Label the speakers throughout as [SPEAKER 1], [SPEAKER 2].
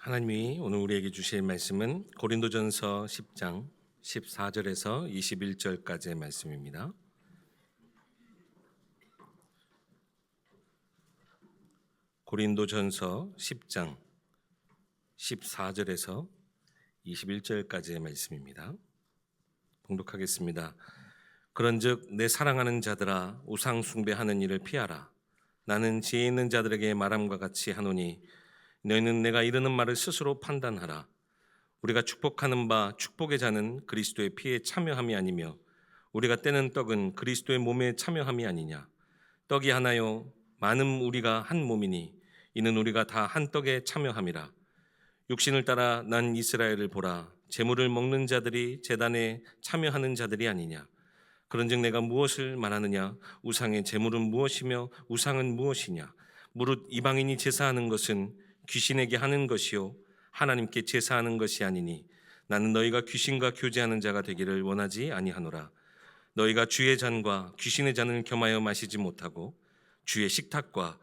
[SPEAKER 1] 하나님이 오늘 우리에게 주실 말씀은 고린도전서 10장 14절에서 21절까지의 말씀입니다. 고린도전서 10장 14절에서 21절까지의 말씀입니다. 봉독하겠습니다. 그런즉 내 사랑하는 자들아 우상 숭배하는 일을 피하라. 나는 지혜 있는 자들에게 말함과 같이 하노니 너희는 내가 이르는 말을 스스로 판단하라. 우리가 축복하는 바 축복의 자는 그리스도의 피에 참여함이 아니며 우리가 떼는 떡은 그리스도의 몸에 참여함이 아니냐. 떡이 하나요 많음 우리가 한 몸이니 이는 우리가 다 한 떡에 참여함이라. 육신을 따라 난 이스라엘을 보라. 제물을 먹는 자들이 제단에 참여하는 자들이 아니냐. 그런즉 내가 무엇을 말하느냐. 우상의 제물은 무엇이며 우상은 무엇이냐. 무릇 이방인이 제사하는 것은 귀신에게 하는 것이요 하나님께 제사하는 것이 아니니 나는 너희가 귀신과 교제하는 자가 되기를 원하지 아니하노라. 너희가 주의 잔과 귀신의 잔을 겸하여 마시지 못하고 주의 식탁과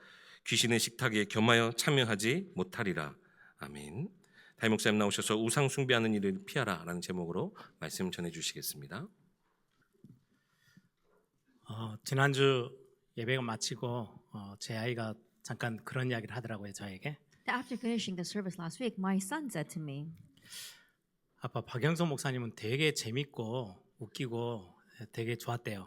[SPEAKER 1] 귀신의 식탁에 겸하여 참여하지 못하리라. 아멘. 담임 목사님 나오셔서 우상 숭배하는 일을 피하라 라는 제목으로 말씀 전해주시겠습니다.
[SPEAKER 2] 지난주 예배가 마치고 제 아이가 잠깐 그런 이야기를 하더라고요. 저에게
[SPEAKER 3] After finishing the service last week, my son said to me,
[SPEAKER 2] 아빠 박영선 목사님은 되게 재밌고 웃기고 되게 좋았대요.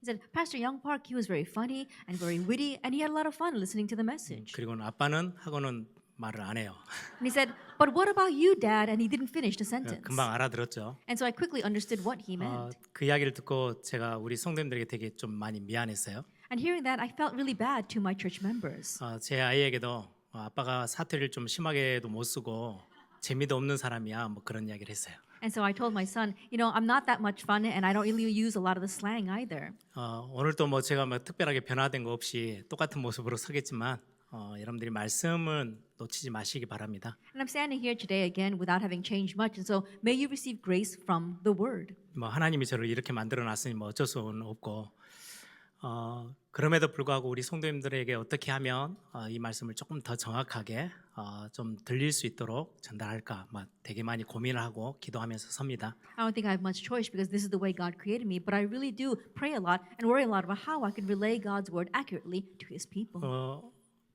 [SPEAKER 3] he said, Pastor Young Park, he was very funny and very witty, and he had a lot of fun listening to the message.
[SPEAKER 2] 그리고는 아빠는 하고는 말을 안 해요.
[SPEAKER 3] And he said, but what about you, Dad? And he didn't finish the sentence.
[SPEAKER 2] 금방 알아들었죠.
[SPEAKER 3] And so I quickly understood what he meant.
[SPEAKER 2] 그 이야기를 듣고 제가 우리 성도님들에게 되게 좀 많이 미안했어요.
[SPEAKER 3] And hearing that, I felt really bad to my church members.
[SPEAKER 2] 제 아이에게도 아빠가 사투리를 좀 심하게도 못 쓰고 재미도 없는 사람이야 뭐 그런 이야기를 했어요.
[SPEAKER 3] And so I told my son, I'm not that much fun, and I don't really use a lot of the slang either.
[SPEAKER 2] 오늘도 뭐 제가 뭐 특별하게 변화된 거 없이 똑같은 모습으로 서겠지만 여러분들이 말씀은 놓치지 마시기 바랍니다.
[SPEAKER 3] And I'm standing here today again without having changed much, and so may you receive grace from the Word.
[SPEAKER 2] 뭐 하나님이 저를 이렇게 만들어놨으니 뭐 어쩔 수는 없고 그럼에도 불구하고 우리 성도님들에게 어떻게 하면 이 말씀을 조금 더 정확하게 좀 들릴 수 있도록 전달할까 되게 많이 고민을 하고 기도하면서 섭니다.
[SPEAKER 3] I don't think I have much choice because this is the way God created me, but I really do pray a lot and worry a lot about how I can relay God's word accurately to His people.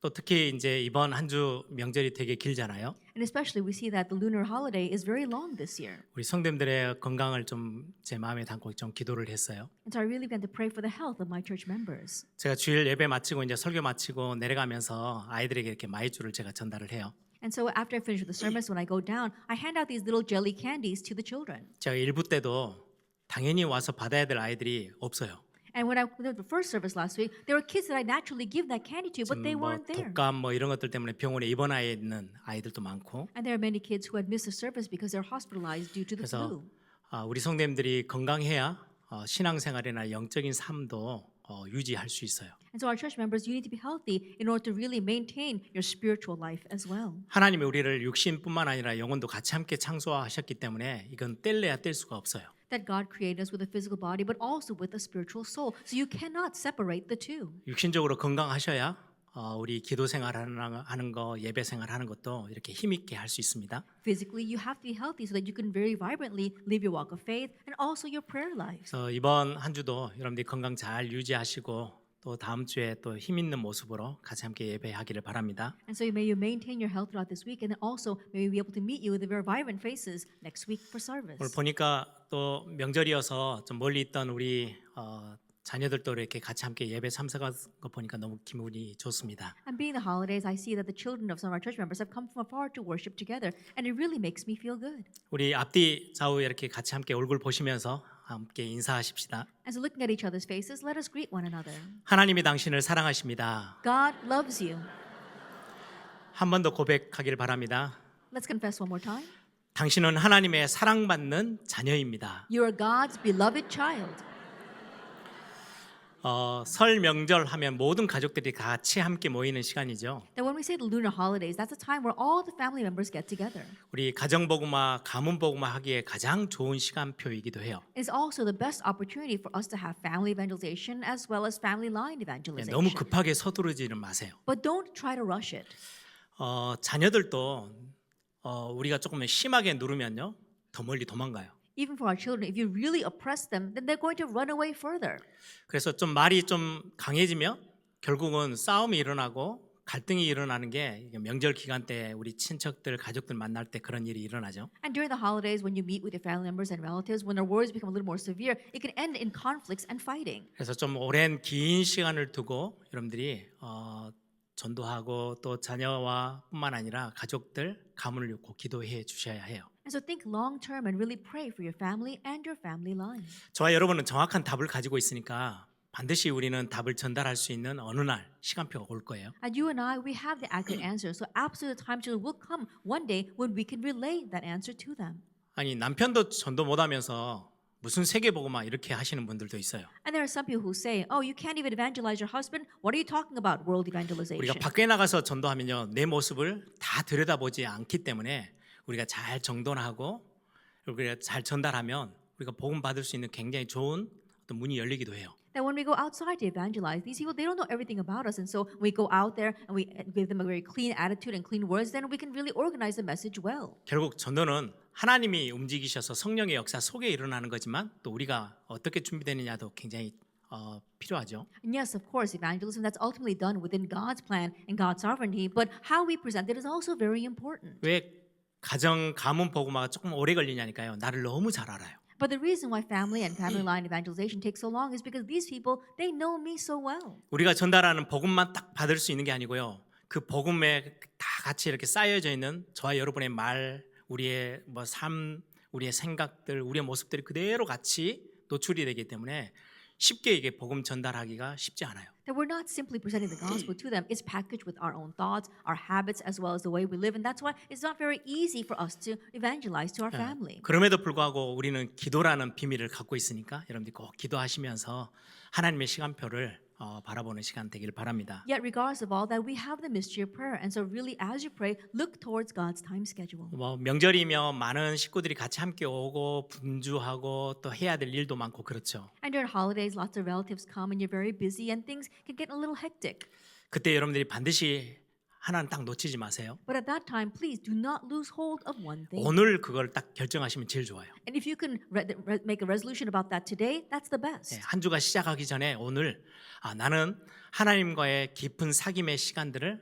[SPEAKER 2] 또 특히 이제 이번 한 주 명절이 되게 길잖아요.
[SPEAKER 3] And especially we see that the lunar holiday is very long this year.
[SPEAKER 2] 우리 성도님들의 건강을 좀 제 마음에 담고 좀 기도를 했어요.
[SPEAKER 3] And so I really began to pray for the health of my church members.
[SPEAKER 2] 제가 주일 예배 마치고 이제 설교 마치고 내려가면서 아이들에게 이렇게 마이쮸를 제가 전달을 해요.
[SPEAKER 3] And so after I finish with the service, when I go down, I hand out these little jelly candies to the children.
[SPEAKER 2] 제가 일부 때도 당연히 와서 받아야 될 아이들이 없어요.
[SPEAKER 3] And when I did the first service last week, there were kids that I naturally give that candy to, but they
[SPEAKER 2] 뭐
[SPEAKER 3] weren't there.
[SPEAKER 2] 독감 뭐 이런 것들 때문에 병원에 입원해 있는 아이들도 많고.
[SPEAKER 3] And there are many kids who had missed the service because they're hospitalized due to the
[SPEAKER 2] 그래서
[SPEAKER 3] flu.
[SPEAKER 2] 우리 성도님들이 건강해야 신앙생활이나 영적인 삶도 유지할 수 있어요.
[SPEAKER 3] And so our church members, you need to be healthy in order to really maintain your spiritual life as well.
[SPEAKER 2] 하나님이 우리를 육신뿐만 아니라 영혼도 같이 함께 창조하셨기 때문에 이건 뗄래야 뗄 수가 없어요.
[SPEAKER 3] That God created us with a physical body, but also with a spiritual soul. So you cannot separate the two.
[SPEAKER 2] 육신적으로 건강하셔야 우리 기도 생활하는 거, 예배 생활하는 것도 이렇게 힘 있게 할 수 있습니다.
[SPEAKER 3] Physically, you have to be healthy so that you can very vibrantly live your walk of faith and also your prayer life.
[SPEAKER 2] 그래서 이번 한 주도 여러분들이 건강 잘 유지하시고 또 다음 주에 또 힘 있는 모습으로 같이 함께 예배하기를 바랍니다.
[SPEAKER 3] And so may you maintain your health throughout this week, and then also may we be able to meet you with very vibrant faces next week for service.
[SPEAKER 2] 오늘 보니까 또 명절이어서 좀 멀리 있던 우리 자녀들도 이렇게 같이 함께 예배 참석한 거 보니까 너무 기분이 좋습니다.
[SPEAKER 3] And being the holidays, I see that the children of some of our church members have come from afar to worship together, and it really makes me feel good.
[SPEAKER 2] 우리 앞뒤 좌우 이렇게 같이 함께 얼굴 보시면서 함께 인사하십시다.
[SPEAKER 3] As we're looking at each other's faces, let us greet one another.
[SPEAKER 2] 하나님이 당신을 사랑하십니다.
[SPEAKER 3] God loves you.
[SPEAKER 2] 한 번 더 고백하기를 바랍니다.
[SPEAKER 3] Let's confess one more time.
[SPEAKER 2] 당신은 하나님의 사랑받는 자녀입니다.
[SPEAKER 3] You are God's beloved child.
[SPEAKER 2] 설 명절 하면 모든 가족들이 같이 함께 모이는 시간이죠.
[SPEAKER 3] That when we say the lunar holidays, that's a time where all the family members get together.
[SPEAKER 2] 우리 가정복음화, 가문복음화 하기에 가장 좋은 시간표이기도 해요.
[SPEAKER 3] It's also the best opportunity for us to have family evangelization as well as family line evangelization.
[SPEAKER 2] 너무 급하게 서두르지는 마세요.
[SPEAKER 3] But don't try to rush it.
[SPEAKER 2] 자녀들도 우리가 조금 심하게 누르면요 더 멀리 도망가요.
[SPEAKER 3] Even for our children, if you really oppress them, then they're going to run away further.
[SPEAKER 2] 그래서 좀 말이 좀 강해지면 결국은 싸움이 일어나고 갈등이 일어나는 게 이게 명절 기간 때 우리 친척들 가족들 만날 때 그런 일이 일어나죠.
[SPEAKER 3] And during the holidays, when you meet with your family members and relatives, when their words become a little more severe, it can end in conflicts and fighting.
[SPEAKER 2] 그래서 좀 오랜 긴 시간을 두고 여러분들이 전도하고 또 자녀와 뿐만 아니라 가족들 가문을 엮고 기도해 주셔야 해요.
[SPEAKER 3] And so think long term and really pray for your family and your family line.
[SPEAKER 2] 저와 여러분은 정확한 답을 가지고 있으니까 반드시 우리는 답을 전달할 수 있는 어느 날 시간표가 올 거예요.
[SPEAKER 3] And you and I, we have the accurate answer. So absolute time will come one day when we can relay that answer to them.
[SPEAKER 2] 아니 남편도 전도 못하면서 무슨 세계복음화 이렇게 하시는 분들도 있어요.
[SPEAKER 3] And there are some people who say, "Oh, you can't even evangelize your husband. What are you talking about, world
[SPEAKER 2] 우리가
[SPEAKER 3] evangelization?"
[SPEAKER 2] 밖에 나가서 전도하면요 내 모습을 다 들여다보지 않기 때문에 우리가 잘 정돈하고 우리가 잘 전달하면 우리가 복음 받을 수 있는 굉장히 좋은 어떤 문이 열리기도 해요.
[SPEAKER 3] That when we go outside to evangelize, these people, they don't know everything about us. And so we go out there and we give them a very clean attitude and clean words, then we can really organize the message well.
[SPEAKER 2] 결국 전도는 하나님이 움직이셔서 성령의 역사 속에 일어나는 거지만 또 우리가 어떻게 준비되느냐도 굉장히 필요하죠.
[SPEAKER 3] And yes, of course, evangelism, that's ultimately done within God's plan and God's sovereignty, but how we present it is also very important.
[SPEAKER 2] 왜 가정 가문 복음화가 조금 오래 걸리냐니까요. 나를 너무 잘 알아요.
[SPEAKER 3] But the reason why family and family line evangelization takes so long is because these people, they know me so well.
[SPEAKER 2] 우리가 전달하는 복음만 딱 받을 수 있는 게 아니고요. 그 복음에 다 같이 이렇게 쌓여져 있는 저와 여러분의 말, 우리의 삶, 우리의 생각들, 우리의 모습들이 그대로 같이 노출이 되기 때문에 쉽게 이게 복음 전달하기가 쉽지 않아요.
[SPEAKER 3] That we're not simply presenting the gospel to them, it's packaged with our own thoughts, our habits, as well as the way we live. And that's why it's not very easy for us to evangelize to our family.
[SPEAKER 2] 그럼에도 불구하고 우리는 기도라는 비밀을 갖고 있으니까 여러분들 꼭 기도하시면서 하나님의 시간표를 바라보는 시간 되기를 바랍니다.
[SPEAKER 3] Yet, regardless of all that, we have the mystery of prayer. And so, really, as you pray, look towards God's time schedule.
[SPEAKER 2] 명절이며 많은 식구들이 같이 함께 오고 분주하고 또 해야 될 일도 많고 그렇죠.
[SPEAKER 3] And during holidays, lots of relatives come and you're very busy and things can get a little hectic.
[SPEAKER 2] 그때 여러분들이 반드시 하나는 딱 놓치지 마세요.
[SPEAKER 3] But at that time, please do not lose hold of one thing.
[SPEAKER 2] 오늘 그걸 딱 결정하시면 제일 좋아요.
[SPEAKER 3] And if you can make a resolution about that today, that's the best.
[SPEAKER 2] 한 주가 시작하기 전에 오늘 나는 하나님과의 깊은 사귐의 시간들을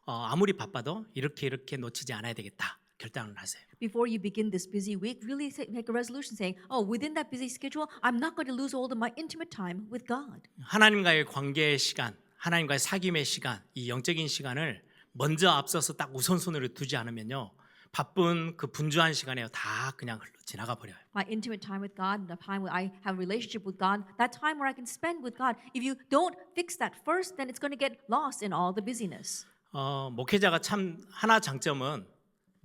[SPEAKER 2] 아무리 바빠도 이렇게 놓치지 않아야 되겠다. 결단을 하세요.
[SPEAKER 3] Before you begin this busy week, really make a resolution saying, "Oh, within that busy schedule, I'm not going to lose hold of my intimate time with God."
[SPEAKER 2] 하나님과의 관계의 시간, 하나님과의 사귐의 시간, 이 영적인 시간을 먼저 앞서서 딱 우선순위로 두지 않으면요. 바쁜 그 분주한 시간에 다 그냥 흘러 지나가 버려요.
[SPEAKER 3] My intimate time with God and the time where I have a relationship with God, that time where I can spend with God. If you don't fix that first, then it's going to get lost in all the busyness.
[SPEAKER 2] 목회자가 참 하나 장점은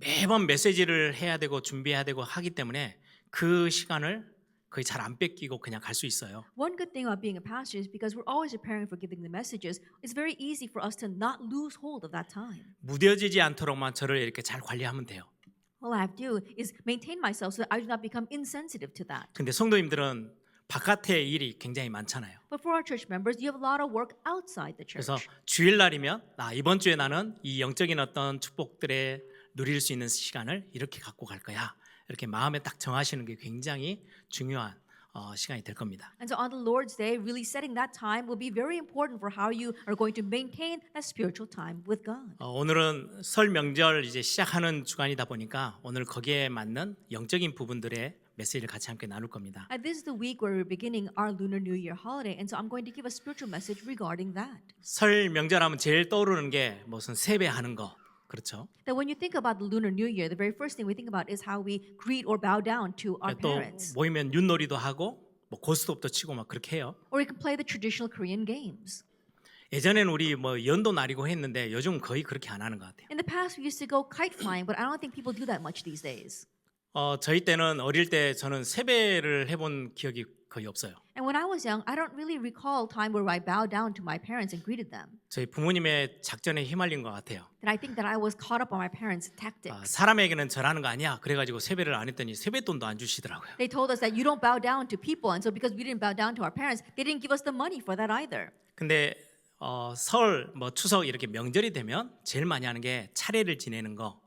[SPEAKER 2] 매번 메시지를 해야 되고 준비해야 되고 하기 때문에 그 시간을 거의 잘 안 뺏기고 그냥 갈 수 있어요.
[SPEAKER 3] One good thing about being a pastor is because we're always preparing for giving the messages, it's very easy for us to not lose hold of that time.
[SPEAKER 2] 무뎌지지 않도록만 저를 이렇게 잘 관리하면 돼요.
[SPEAKER 3] All I have to do is maintain myself so that I do not become insensitive to that.
[SPEAKER 2] 근데 성도님들은 바깥에 일이 굉장히 많잖아요.
[SPEAKER 3] But for our church members, you have a lot of work outside the church.
[SPEAKER 2] 그래서 주일날이면 이번 주에 나는 이 영적인 어떤 축복들에 누릴 수 있는 시간을 이렇게 갖고 갈 거야. 이렇게 마음에 딱 정하시는 게 굉장히 중요한 시간이 될 겁니다.
[SPEAKER 3] And so on the Lord's Day, really setting that time will be very important for how you are going to maintain that spiritual time with God.
[SPEAKER 2] 오늘은 설 명절 이제 시작하는 주간이다 보니까 오늘 거기에 맞는 영적인 부분들의 메시지를 같이 함께 나눌 겁니다.
[SPEAKER 3] And this is the week where we're beginning our Lunar New Year holiday, and so I'm going to give a spiritual message regarding that.
[SPEAKER 2] 설 명절하면 제일 떠오르는 게 무슨 세배하는 거. 그렇죠.
[SPEAKER 3] That when you think about the Lunar New Year, the very first thing we think about is how we greet or bow down to our
[SPEAKER 2] 또
[SPEAKER 3] parents.
[SPEAKER 2] 모이면 윷놀이도 하고 고스톱도 치고 막 그렇게 해요.
[SPEAKER 3] Or we can play the traditional Korean games.
[SPEAKER 2] 예전에는 우리 연도 나리고 했는데 요즘 거의 그렇게 안 하는 것 같아요.
[SPEAKER 3] In the past, we used to go kite flying, but I don't think people do that much these days.
[SPEAKER 2] 저희 때는 어릴 때 저는 세배를 해본 기억이 거의 없어요.
[SPEAKER 3] And when I was young, I don't really recall a time where I bowed down to my parents and greeted them.
[SPEAKER 2] 저희 부모님의 작전에 휘말린 것 같아요.
[SPEAKER 3] That I think that I was caught up on my parents' tactics.
[SPEAKER 2] 사람에게는 절하는 거 아니야. 그래가지고 세배를 안 했더니 세뱃돈도 안 주시더라고요.
[SPEAKER 3] They told us that you don't bow down to people, and so because we didn't bow down to our parents, they didn't give us the money for that either.
[SPEAKER 2] 근데 설, 추석 이렇게 명절이 되면 제일 많이 하는 게 차례를 지내는 거.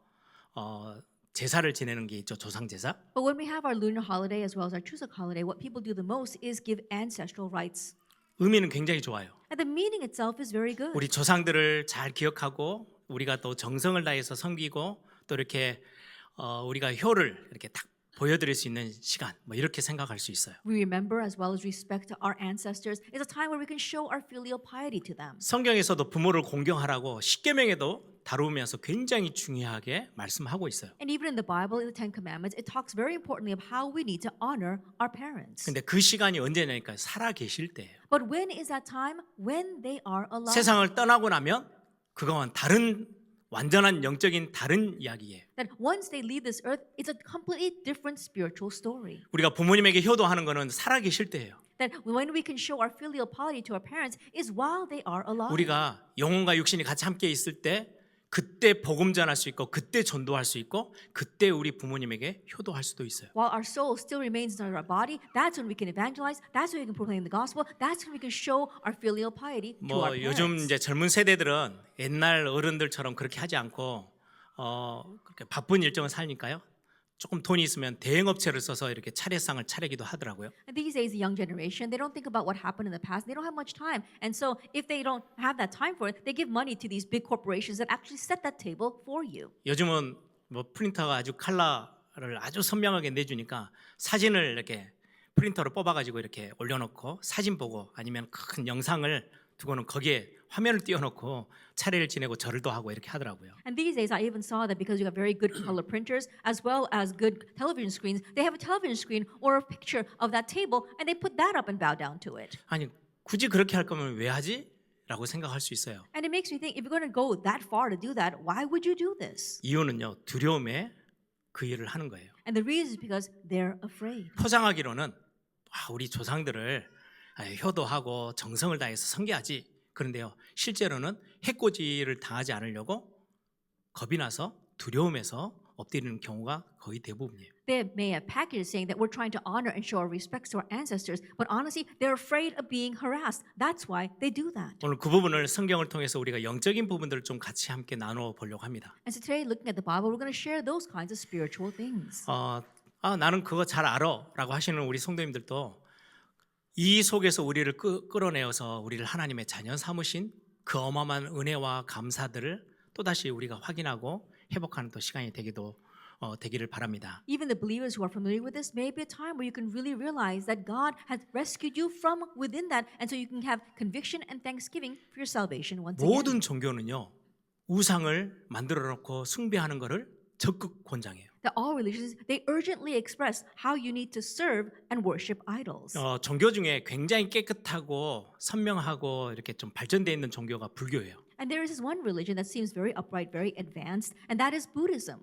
[SPEAKER 2] 제사를 지내는 게 있죠. 조상 제사.
[SPEAKER 3] But when we have our lunar holiday as well as our Chuseok holiday, what people do the most is give ancestral rites.
[SPEAKER 2] 의미는 굉장히 좋아요.
[SPEAKER 3] And the meaning itself is very good.
[SPEAKER 2] 우리 조상들을 잘 기억하고 우리가 또 정성을 다해서 섬기고 또 이렇게 우리가 효를 이렇게 딱 보여드릴 수 있는 시간, 뭐 이렇게 생각할 수 있어요.
[SPEAKER 3] We remember as well as respect our ancestors. It's a time where we can show our filial piety to them.
[SPEAKER 2] 성경에서도 부모를 공경하라고 십계명에도 다루면서 굉장히 중요하게 말씀하고 있어요.
[SPEAKER 3] And even in the Bible, in the Ten Commandments, it talks very importantly of how we need to honor our parents.
[SPEAKER 2] 근데 그 시간이 언제냐니까 살아 계실 때예요.
[SPEAKER 3] But when is that time? When they are alive.
[SPEAKER 2] 세상을 떠나고 나면 그거와는 다른 완전한 영적인 다른 이야기예요.
[SPEAKER 3] That once they leave this earth, it's a completely different spiritual story.
[SPEAKER 2] 우리가 부모님에게 효도하는 거는 살아 계실 때예요.
[SPEAKER 3] That when we can show our filial piety to our parents is while they are alive.
[SPEAKER 2] 우리가 영혼과 육신이 같이 함께 있을 때 그때 복음 전할 수 있고 그때 전도할 수 있고 그때 우리 부모님에게 효도할 수도 있어요.
[SPEAKER 3] While our soul still remains in our body, that's when we can evangelize. That's when we can proclaim the gospel. That's when we can show our filial piety to our
[SPEAKER 2] 뭐 요즘
[SPEAKER 3] parents.
[SPEAKER 2] 이제 젊은 세대들은 옛날 어른들처럼 그렇게 하지 않고 그렇게 바쁜 일정을 살니까요. 조금 돈이 있으면 대행업체를 써서 이렇게 차례상을 차리기도 하더라고요.
[SPEAKER 3] And these days, the young generation, they don't think about what happened in the past. They don't have much time. And so if they don't have that time for it, they give money to these big corporations that actually set that table for you.
[SPEAKER 2] 요즘은 뭐 프린터가 아주 컬러를 아주 선명하게 내주니까 사진을 이렇게 프린터로 뽑아가지고 이렇게 올려놓고 사진 보고 아니면 큰 영상을 두고는 거기에 화면을 띄워놓고 차례를 지내고 절도 하고 이렇게 하더라고요.
[SPEAKER 3] And these days, I even saw that because you have very good color printers as well as good television screens, they have a television screen or a picture of that table and they put that up and bow down to it.
[SPEAKER 2] 아니 굳이 그렇게 할 거면 왜 하지? 라고 생각할 수 있어요.
[SPEAKER 3] And it makes me think, if you're going to go that far to do that, why would you do this?
[SPEAKER 2] 이유는요, 두려움에 그 일을 하는 거예요.
[SPEAKER 3] And the reason is because they're afraid.
[SPEAKER 2] 포장하기로는 우리 조상들을 효도하고 정성을 다해서 섬겨야지. 그런데요, 실제로는 해코지를 당하지 않으려고 겁이 나서 두려움에서 엎드리는 경우가 거의 대부분이에요.
[SPEAKER 3] They may have packages saying that we're trying to honor and show our respects to our ancestors, but honestly, they're afraid of being harassed. That's why they do that.
[SPEAKER 2] 오늘 그 부분을 성경을 통해서 우리가 영적인 부분들을 좀 같이 함께 나누어 보려고 합니다.
[SPEAKER 3] And so today, looking at the Bible, we're going to share those kinds of spiritual things.
[SPEAKER 2] 나는 그거 잘 알아라고 하시는 우리 성도님들도 이 속에서 우리를 끌어내어서 우리를 하나님의 자녀 삼으신 그 어마어마한 은혜와 감사들을 또다시 우리가 확인하고 회복하는 또 시간이 되기를 바랍니다.
[SPEAKER 3] Even the believers who are familiar with this, may be a time where you can really realize that God has rescued you from within that, and so you can have conviction and thanksgiving for your salvation once again.
[SPEAKER 2] 모든 종교는요, 우상을 만들어 놓고 숭배하는 것을 적극 권장해요.
[SPEAKER 3] That all religions, they urgently express how you need to serve and worship idols.
[SPEAKER 2] 종교 중에 굉장히 깨끗하고 선명하고 이렇게 좀 발전되어 있는 종교가 불교예요.
[SPEAKER 3] And there is this one religion that seems very upright, very advanced, and that is Buddhism.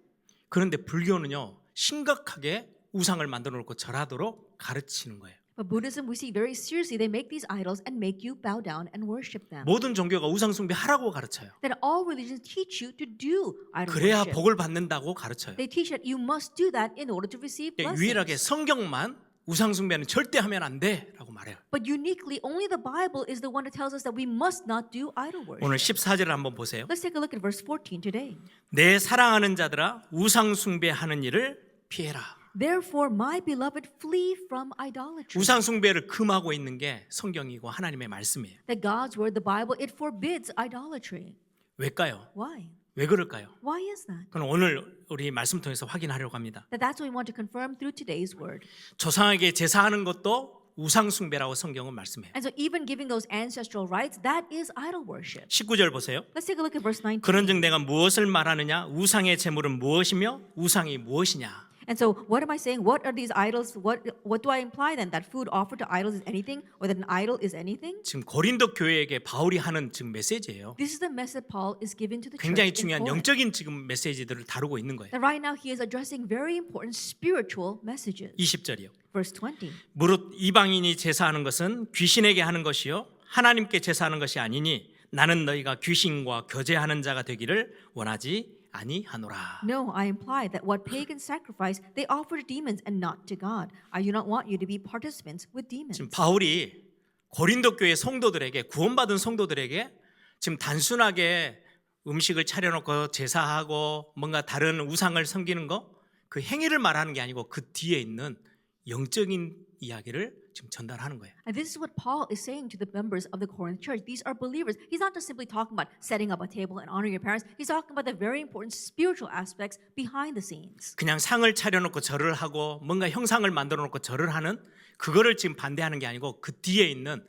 [SPEAKER 2] 그런데 불교는요, 심각하게 우상을 만들어 놓고 절하도록 가르치는 거예요.
[SPEAKER 3] But Buddhism, we see very seriously, they make these idols and make you bow down and worship them.
[SPEAKER 2] 모든 종교가 우상 숭배하라고 가르쳐요.
[SPEAKER 3] That all religions teach you to do idol
[SPEAKER 2] 그래야
[SPEAKER 3] worship.
[SPEAKER 2] 복을 받는다고 가르쳐요.
[SPEAKER 3] They teach that you must do that in order to receive
[SPEAKER 2] 유일하게
[SPEAKER 3] blessings.
[SPEAKER 2] 성경만 우상 숭배는 절대 하면 안 돼라고 말해요.
[SPEAKER 3] But uniquely, only the Bible is the one that tells us that we must not do idol worship.
[SPEAKER 2] 오늘 14절을 한번 보세요.
[SPEAKER 3] Let's take a look at verse 14 today.
[SPEAKER 2] 내 사랑하는 자들아 우상 숭배하는 일을 피해라.
[SPEAKER 3] Therefore, my beloved, flee from idolatry.
[SPEAKER 2] 우상 숭배를 금하고 있는 게 성경이고 하나님의 말씀이에요.
[SPEAKER 3] That God's word, the Bible, it forbids idolatry.
[SPEAKER 2] 왜일까요?
[SPEAKER 3] Why?
[SPEAKER 2] 왜 그럴까요?
[SPEAKER 3] Why is that?
[SPEAKER 2] 그럼 오늘 우리 말씀 통해서 확인하려고 합니다.
[SPEAKER 3] That's what we want to confirm through today's word.
[SPEAKER 2] 조상에게 제사하는 것도 우상 숭배라고 성경은 말씀해요.
[SPEAKER 3] And so even giving those ancestral rites, that is idol worship.
[SPEAKER 2] 19절 보세요.
[SPEAKER 3] Let's take a look at verse 19.
[SPEAKER 2] 그런즉 내가 무엇을 말하느냐? 우상의 제물은 무엇이며 우상이 무엇이냐?
[SPEAKER 3] And so what am I saying? What are these idols? What do I imply then? That food offered to idols is anything? Or that an idol is anything?
[SPEAKER 2] 지금 고린도 교회에게 바울이 하는 지금 메시지예요.
[SPEAKER 3] This is the message Paul is giving to the
[SPEAKER 2] 굉장히
[SPEAKER 3] church in
[SPEAKER 2] 중요한
[SPEAKER 3] Corinth.
[SPEAKER 2] 영적인 지금 메시지들을 다루고 있는 거예요.
[SPEAKER 3] That right now he is addressing very important spiritual messages.
[SPEAKER 2] 20절이요.
[SPEAKER 3] Verse 20.
[SPEAKER 2] 무릇 이방인이 제사하는 것은 귀신에게 하는 것이요 하나님께 제사하는 것이 아니니 나는 너희가 귀신과 교제하는 자가 되기를 원하지 아니하노라.
[SPEAKER 3] No, I imply that what pagans sacrifice, they offer to demons and not to God. I do not want you to be participants with demons.
[SPEAKER 2] 지금 바울이 고린도 교회 성도들에게 구원받은 성도들에게 지금 단순하게 음식을 차려놓고 제사하고 뭔가 다른 우상을 섬기는 거 그 행위를 말하는 게 아니고 그 뒤에 있는 영적인 이야기를 지금 전달하는 거예요.
[SPEAKER 3] And this is what Paul is saying to the members of the Corinth church. These are believers. He's not just simply talking about setting up a table and honoring your parents. He's talking about the very important spiritual aspects behind the scenes.
[SPEAKER 2] 그냥 상을 차려놓고 절을 하고 뭔가 형상을 만들어놓고 절을 하는 그거를 지금 반대하는 게 아니고 그 뒤에 있는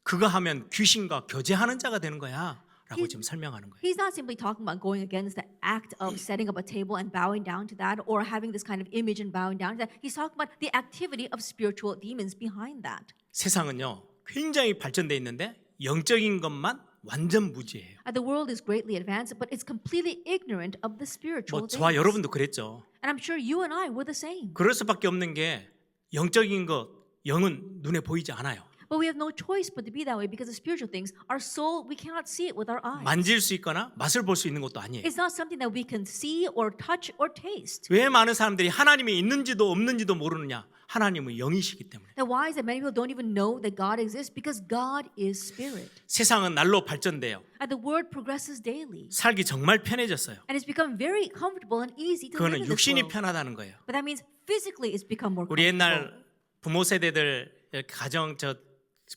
[SPEAKER 2] 그거 하면 귀신과 교제하는 자가 되는 거야 라고 지금 설명하는 거예요.
[SPEAKER 3] He's not simply talking about going against the act of setting up a table and bowing down to that or having this kind of image and bowing down to that. He's talking about the activity of spiritual demons behind that.
[SPEAKER 2] 세상은요 굉장히 발전돼 있는데 영적인 것만 완전 무지해요.
[SPEAKER 3] The world is greatly advanced, but it's completely ignorant of the spiritual
[SPEAKER 2] 뭐 저와
[SPEAKER 3] things.
[SPEAKER 2] 여러분도 그랬죠.
[SPEAKER 3] And I'm sure you and I were the same.
[SPEAKER 2] 그럴 수밖에 없는 게 영적인 것 영은 눈에 보이지 않아요.
[SPEAKER 3] But we have no choice but to be that way because the spiritual things are so we cannot see it with our eyes.
[SPEAKER 2] 만질 수 있거나 맛을 볼 수 있는 것도 아니에요.
[SPEAKER 3] It's not something that we can see or touch or taste.
[SPEAKER 2] 왜 많은 사람들이 하나님이 있는지도 없는지도 모르느냐? 하나님은 영이시기 때문에.
[SPEAKER 3] Then why is it many people don't even know that God exists? Because God is spirit.
[SPEAKER 2] 세상은 날로 발전돼요.
[SPEAKER 3] And the word progresses daily.
[SPEAKER 2] 살기 정말 편해졌어요.
[SPEAKER 3] And it's become very comfortable and easy to live
[SPEAKER 2] 그거는
[SPEAKER 3] in this
[SPEAKER 2] 육신이
[SPEAKER 3] world.
[SPEAKER 2] 편하다는 거예요.
[SPEAKER 3] But that means physically it's become more
[SPEAKER 2] 우리
[SPEAKER 3] comfortable.
[SPEAKER 2] 옛날 부모 세대들 이렇게 가정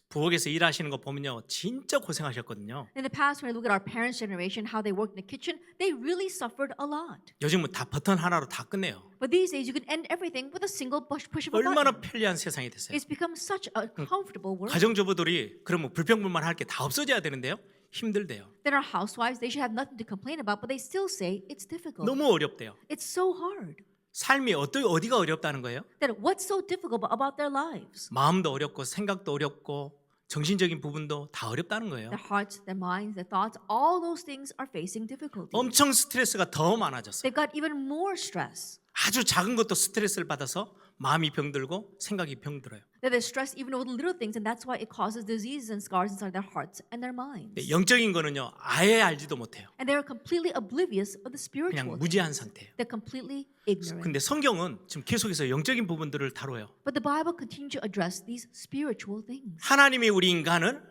[SPEAKER 2] 부엌에서 일하시는 거 보면요 진짜 고생하셨거든요.
[SPEAKER 3] In the past, when I look at our parents' generation, how they worked in the kitchen, they really suffered a lot.
[SPEAKER 2] 요즘은 다 버튼 하나로 다 끝내요.
[SPEAKER 3] But these days, you can end everything with a single push of a
[SPEAKER 2] 얼마나
[SPEAKER 3] button.
[SPEAKER 2] 편리한 세상이 됐어요.
[SPEAKER 3] It's become such a comfortable world.
[SPEAKER 2] 가정주부들이 그러면 불평불만 할 게 다 없어져야 되는데요. 힘들대요.
[SPEAKER 3] Then our housewives, they should have nothing to complain about, but they still say it's difficult.
[SPEAKER 2] 너무 어렵대요.
[SPEAKER 3] It's so hard.
[SPEAKER 2] 삶이 어디가 어렵다는 거예요?
[SPEAKER 3] That what's so difficult about their lives?
[SPEAKER 2] 마음도 어렵고 생각도 어렵고 정신적인 부분도 다 어렵다는 거예요.
[SPEAKER 3] Their hearts, their minds, their thoughts, all those things are facing difficulty.
[SPEAKER 2] 엄청 스트레스가 더 많아졌어요.
[SPEAKER 3] They've got even more stress.
[SPEAKER 2] 아주 작은 것도 스트레스를 받아서 마음이 병들고 생각이 병들어요.
[SPEAKER 3] That they're stressed even over the little things, and that's why it causes diseases and scars inside their hearts and their minds.
[SPEAKER 2] 네, 영적인 거는요 아예 알지도 못해요.
[SPEAKER 3] And they're completely oblivious of the
[SPEAKER 2] 그냥
[SPEAKER 3] spiritual
[SPEAKER 2] 무지한
[SPEAKER 3] things.
[SPEAKER 2] 상태예요.
[SPEAKER 3] They're completely ignorant.
[SPEAKER 2] 근데 성경은 지금 계속해서 영적인 부분들을 다뤄요.
[SPEAKER 3] But the Bible continues to address these spiritual things.
[SPEAKER 2] 하나님이 우리 인간을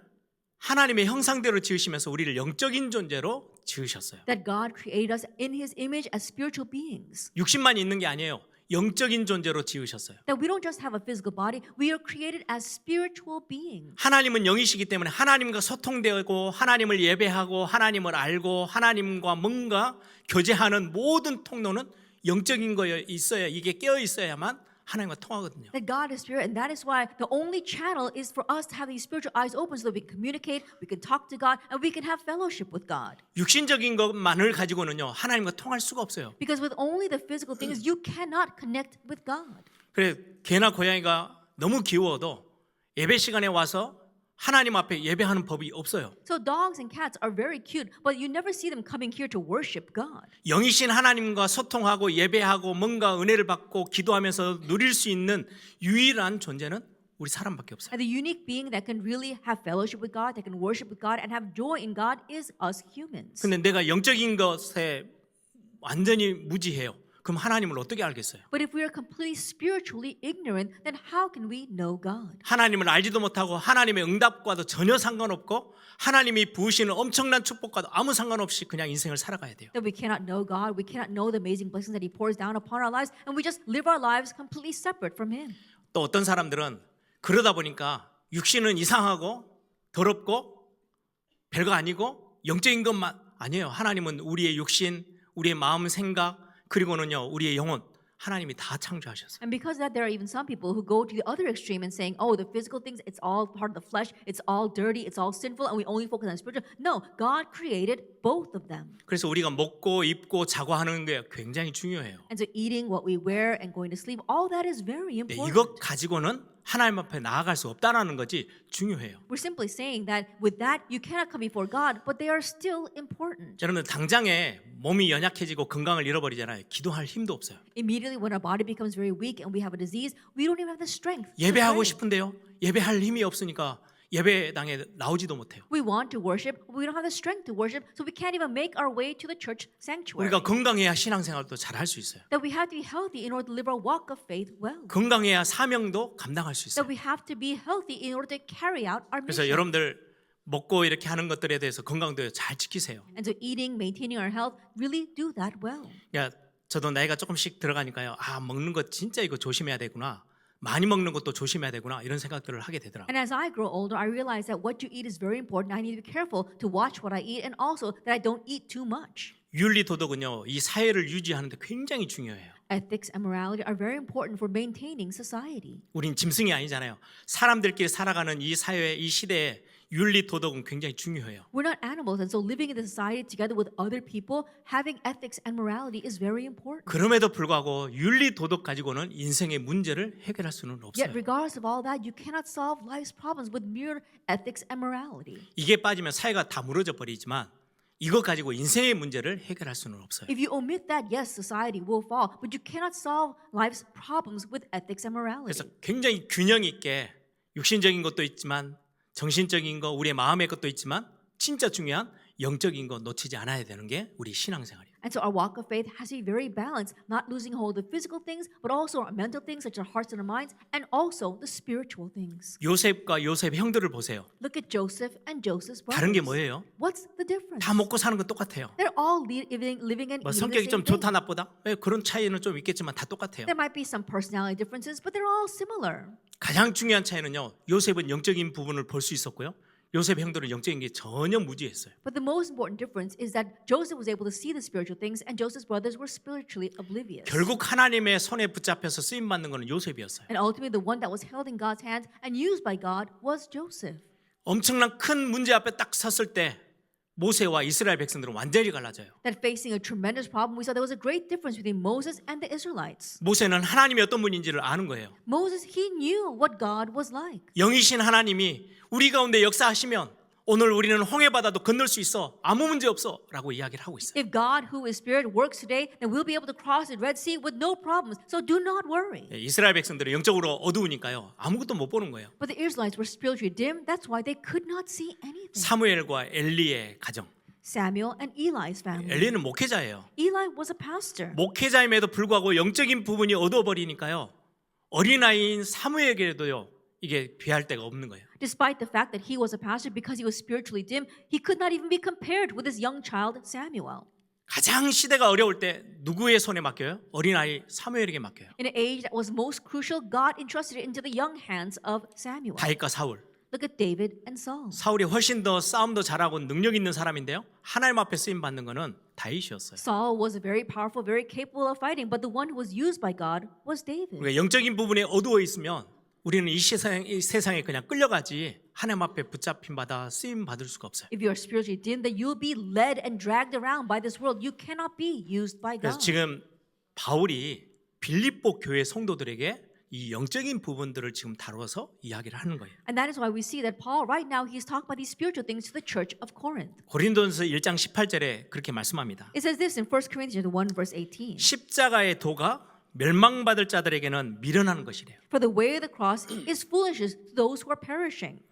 [SPEAKER 2] 하나님의 형상대로 지으시면서 우리를 영적인 존재로 지으셨어요.
[SPEAKER 3] That God created us in His image as spiritual beings.
[SPEAKER 2] 육신만 있는 게 아니에요. 영적인 존재로 지으셨어요.
[SPEAKER 3] That we don't just have a physical body, we are created as spiritual beings.
[SPEAKER 2] 하나님은 영이시기 때문에 하나님과 소통되고 하나님을 예배하고 하나님을 알고 하나님과 뭔가 교제하는 모든 통로는 영적인 거에 있어야 이게 깨어 있어야만 하나님과 통하거든요.
[SPEAKER 3] That God is spirit, and that is why the only channel is for us to have these spiritual eyes open so that we can communicate, we can talk to God, and we can have fellowship with God.
[SPEAKER 2] 육신적인 것만을 가지고는요 하나님과 통할 수가 없어요.
[SPEAKER 3] Because with only the physical things, you cannot connect with God.
[SPEAKER 2] 그래 개나 고양이가 너무 귀여워도 예배 시간에 와서 하나님 앞에 예배하는 법이 없어요.
[SPEAKER 3] So dogs and cats are very cute, but you never see them coming here to worship God.
[SPEAKER 2] 영이신 하나님과 소통하고 예배하고 뭔가 은혜를 받고 기도하면서 누릴 수 있는 유일한 존재는 우리 사람밖에 없어요.
[SPEAKER 3] And the unique being that can really have fellowship with God, that can worship with God, and have joy in God is us humans.
[SPEAKER 2] 근데 내가 영적인 것에 완전히 무지해요. 그럼 하나님을 어떻게 알겠어요?
[SPEAKER 3] But if we are completely spiritually ignorant, then how can we know God?
[SPEAKER 2] 하나님을 알지도 못하고 하나님의 응답과도 전혀 상관없고 하나님이 부으시는 엄청난 축복과도 아무 상관없이 그냥 인생을 살아가야 돼요.
[SPEAKER 3] That we cannot know God, we cannot know the amazing blessings that He pours down upon our lives, and we just live our lives completely separate from Him.
[SPEAKER 2] 또 어떤 사람들은 그러다 보니까 육신은 이상하고 더럽고 별거 아니고 영적인 것만 아니에요. 하나님은 우리의 육신, 우리의 마음, 생각 그리고는요 우리의 영혼 하나님이 다 창조하셨어요.
[SPEAKER 3] And because of that, there are even some people who go to the other extreme and saying, oh, the physical things, it's all part of the flesh, it's all dirty, it's all sinful, and we only focus on spiritual. No, God created both of them.
[SPEAKER 2] 그래서 우리가 먹고 입고 자고 하는 게 굉장히 중요해요.
[SPEAKER 3] And so eating, what we wear, and going to sleep, all that is very
[SPEAKER 2] 네,
[SPEAKER 3] important.
[SPEAKER 2] 이것 가지고는 하나님 앞에 나아갈 수 없다라는 거지 중요해요.
[SPEAKER 3] We're simply saying that with that, you cannot come before God, but they are still important.
[SPEAKER 2] 여러분들 당장에 몸이 연약해지고 건강을 잃어버리잖아요. 기도할 힘도 없어요.
[SPEAKER 3] Immediately when our body becomes very weak and we have a disease, we don't even have the strength to
[SPEAKER 2] 예배하고
[SPEAKER 3] pray.
[SPEAKER 2] 싶은데요. 예배할 힘이 없으니까 예배당에 나오지도 못해요.
[SPEAKER 3] We want to worship, but we don't have the strength to worship, so we can't even make our way to the church sanctuary.
[SPEAKER 2] 우리가 건강해야 신앙생활도 잘 할 수 있어요.
[SPEAKER 3] That we have to be healthy in order to live our walk of faith well.
[SPEAKER 2] 건강해야 사명도 감당할 수 있어요.
[SPEAKER 3] That we have to be healthy in order to carry out our
[SPEAKER 2] 그래서
[SPEAKER 3] mission.
[SPEAKER 2] 여러분들 먹고 이렇게 하는 것들에 대해서 건강도 잘 지키세요.
[SPEAKER 3] And so eating, maintaining our health, really do that well.
[SPEAKER 2] 그러니까 저도 나이가 조금씩 들어가니까요. 아, 먹는 거 진짜 이거 조심해야 되구나. 많이 먹는 것도 조심해야 되구나. 이런 생각들을 하게 되더라고요.
[SPEAKER 3] And as I grow older, I realize that what you eat is very important. I need to be careful to watch what I eat and also that I don't eat too much.
[SPEAKER 2] 윤리 도덕은요, 이 사회를 유지하는 데 굉장히 중요해요.
[SPEAKER 3] Ethics and morality are very important for maintaining society.
[SPEAKER 2] 우린 짐승이 아니잖아요. 사람들끼리 살아가는 이 사회, 이 시대에 윤리 도덕은 굉장히 중요해요.
[SPEAKER 3] We're not animals, and so living in the society together with other people, having ethics and morality is very important.
[SPEAKER 2] 그럼에도 불구하고 윤리 도덕 가지고는 인생의 문제를 해결할 수는
[SPEAKER 3] Yet,
[SPEAKER 2] 없어요.
[SPEAKER 3] regardless of all that, you cannot solve life's problems with mere ethics and morality.
[SPEAKER 2] 이게 빠지면 사회가 다 무너져 버리지만 이거 가지고 인생의 문제를 해결할 수는 없어요.
[SPEAKER 3] If you omit that, yes, society will fall, but you cannot solve life's problems with ethics and
[SPEAKER 2] 그래서
[SPEAKER 3] morality.
[SPEAKER 2] 굉장히 균형 있게 육신적인 것도 있지만 정신적인 거, 우리의 마음의 것도 있지만 진짜 중요한 영적인 거 놓치지 않아야 되는 게 우리 신앙생활이에요.
[SPEAKER 3] And so our walk of faith has to be very balanced, not losing hold of physical things, but also our mental things such as our hearts and our minds, and also the spiritual things.
[SPEAKER 2] 요셉과 요셉의 형들을 보세요.
[SPEAKER 3] Look at Joseph and Joseph's
[SPEAKER 2] 다른 게
[SPEAKER 3] brothers.
[SPEAKER 2] 뭐예요?
[SPEAKER 3] What's the difference?
[SPEAKER 2] 다 먹고 사는 건 똑같아요.
[SPEAKER 3] They're all living and
[SPEAKER 2] 뭐
[SPEAKER 3] eating the
[SPEAKER 2] 성격이 좀
[SPEAKER 3] same thing.
[SPEAKER 2] 좋다 나쁘다? 그런 차이는 좀 있겠지만 다 똑같아요.
[SPEAKER 3] There might be some personality differences, but they're all similar.
[SPEAKER 2] 가장 중요한 차이는요. 요셉은 영적인 부분을 볼 수 있었고요. 요셉 형들은 영적인 게 전혀 무지했어요.
[SPEAKER 3] But the most important difference is that Joseph was able to see the spiritual things, and Joseph's brothers were spiritually oblivious.
[SPEAKER 2] 결국 하나님의 손에 붙잡혀서 쓰임 받는 것은 요셉이었어요.
[SPEAKER 3] And ultimately, the one that was held in God's hands and used by God was Joseph.
[SPEAKER 2] 엄청난 큰 문제 앞에 딱 섰을 때 모세와 이스라엘 백성들은 완전히 갈라져요.
[SPEAKER 3] That facing a tremendous problem, we saw there was a great difference between Moses and the Israelites.
[SPEAKER 2] 모세는 하나님이 어떤 분인지를 아는 거예요.
[SPEAKER 3] Moses, he knew what God was like.
[SPEAKER 2] 영이신 하나님이 우리 가운데 역사하시면 오늘 우리는 홍해 바다도 건널 수 있어. 아무 문제 없어. 라고 이야기를 하고 있어요.
[SPEAKER 3] If God, who is Spirit, works today, then we'll be able to cross the Red Sea with no problems. So do not worry.
[SPEAKER 2] 이스라엘 백성들은 영적으로 어두우니까요. 아무것도 못 보는 거예요.
[SPEAKER 3] But the Israelites were spiritually dim. That's why they could not see anything.
[SPEAKER 2] 사무엘과 엘리의 가정.
[SPEAKER 3] Samuel and Eli's family.
[SPEAKER 2] 엘리는 목회자예요.
[SPEAKER 3] Eli was a pastor.
[SPEAKER 2] 목회자임에도 불구하고 영적인 부분이 어두워버리니까요. 어린아이인 사무엘에게도요. 이게 비할 데가 없는 거예요.
[SPEAKER 3] Despite the fact that he was a pastor, because he was spiritually dim, he could not even be compared with his young child Samuel.
[SPEAKER 2] 가장 시대가 어려울 때 누구의 손에 맡겨요? 어린아이 사무엘에게 맡겨요.
[SPEAKER 3] In an age that was most crucial, God entrusted it into the young hands of Samuel.
[SPEAKER 2] 다윗과 사울.
[SPEAKER 3] Look at David and Saul.
[SPEAKER 2] 사울이 훨씬 더 싸움도 잘하고 능력 있는 사람인데요. 하나님 앞에 쓰임 받는 거는 다윗이었어요.
[SPEAKER 3] Saul was very powerful, very capable of fighting, but the one who was used by God was David.
[SPEAKER 2] 우리가 영적인 부분에 어두워 있으면 우리는 이 세상에 그냥 끌려가지 하나님 앞에 붙잡힌 받아 쓰임 받을 수가 없어요.
[SPEAKER 3] If you are spiritually dim, then you'll be led and dragged around by this world. You cannot be used by
[SPEAKER 2] 그래서
[SPEAKER 3] God.
[SPEAKER 2] 지금 바울이 빌립보 교회 성도들에게 이 영적인 부분들을 지금 다뤄서 이야기를 하는 거예요.
[SPEAKER 3] And that is why we see that Paul, right now, he's talking about these spiritual things to the church of Corinth.
[SPEAKER 2] 고린도전서 1장 18절에 그렇게 말씀합니다.
[SPEAKER 3] It says this in 1 Corinthians 1, verse 18.
[SPEAKER 2] 십자가의 도가 멸망받을 자들에게는 미련한 것이래요.
[SPEAKER 3] For the way of the cross is foolishness to those who are perishing.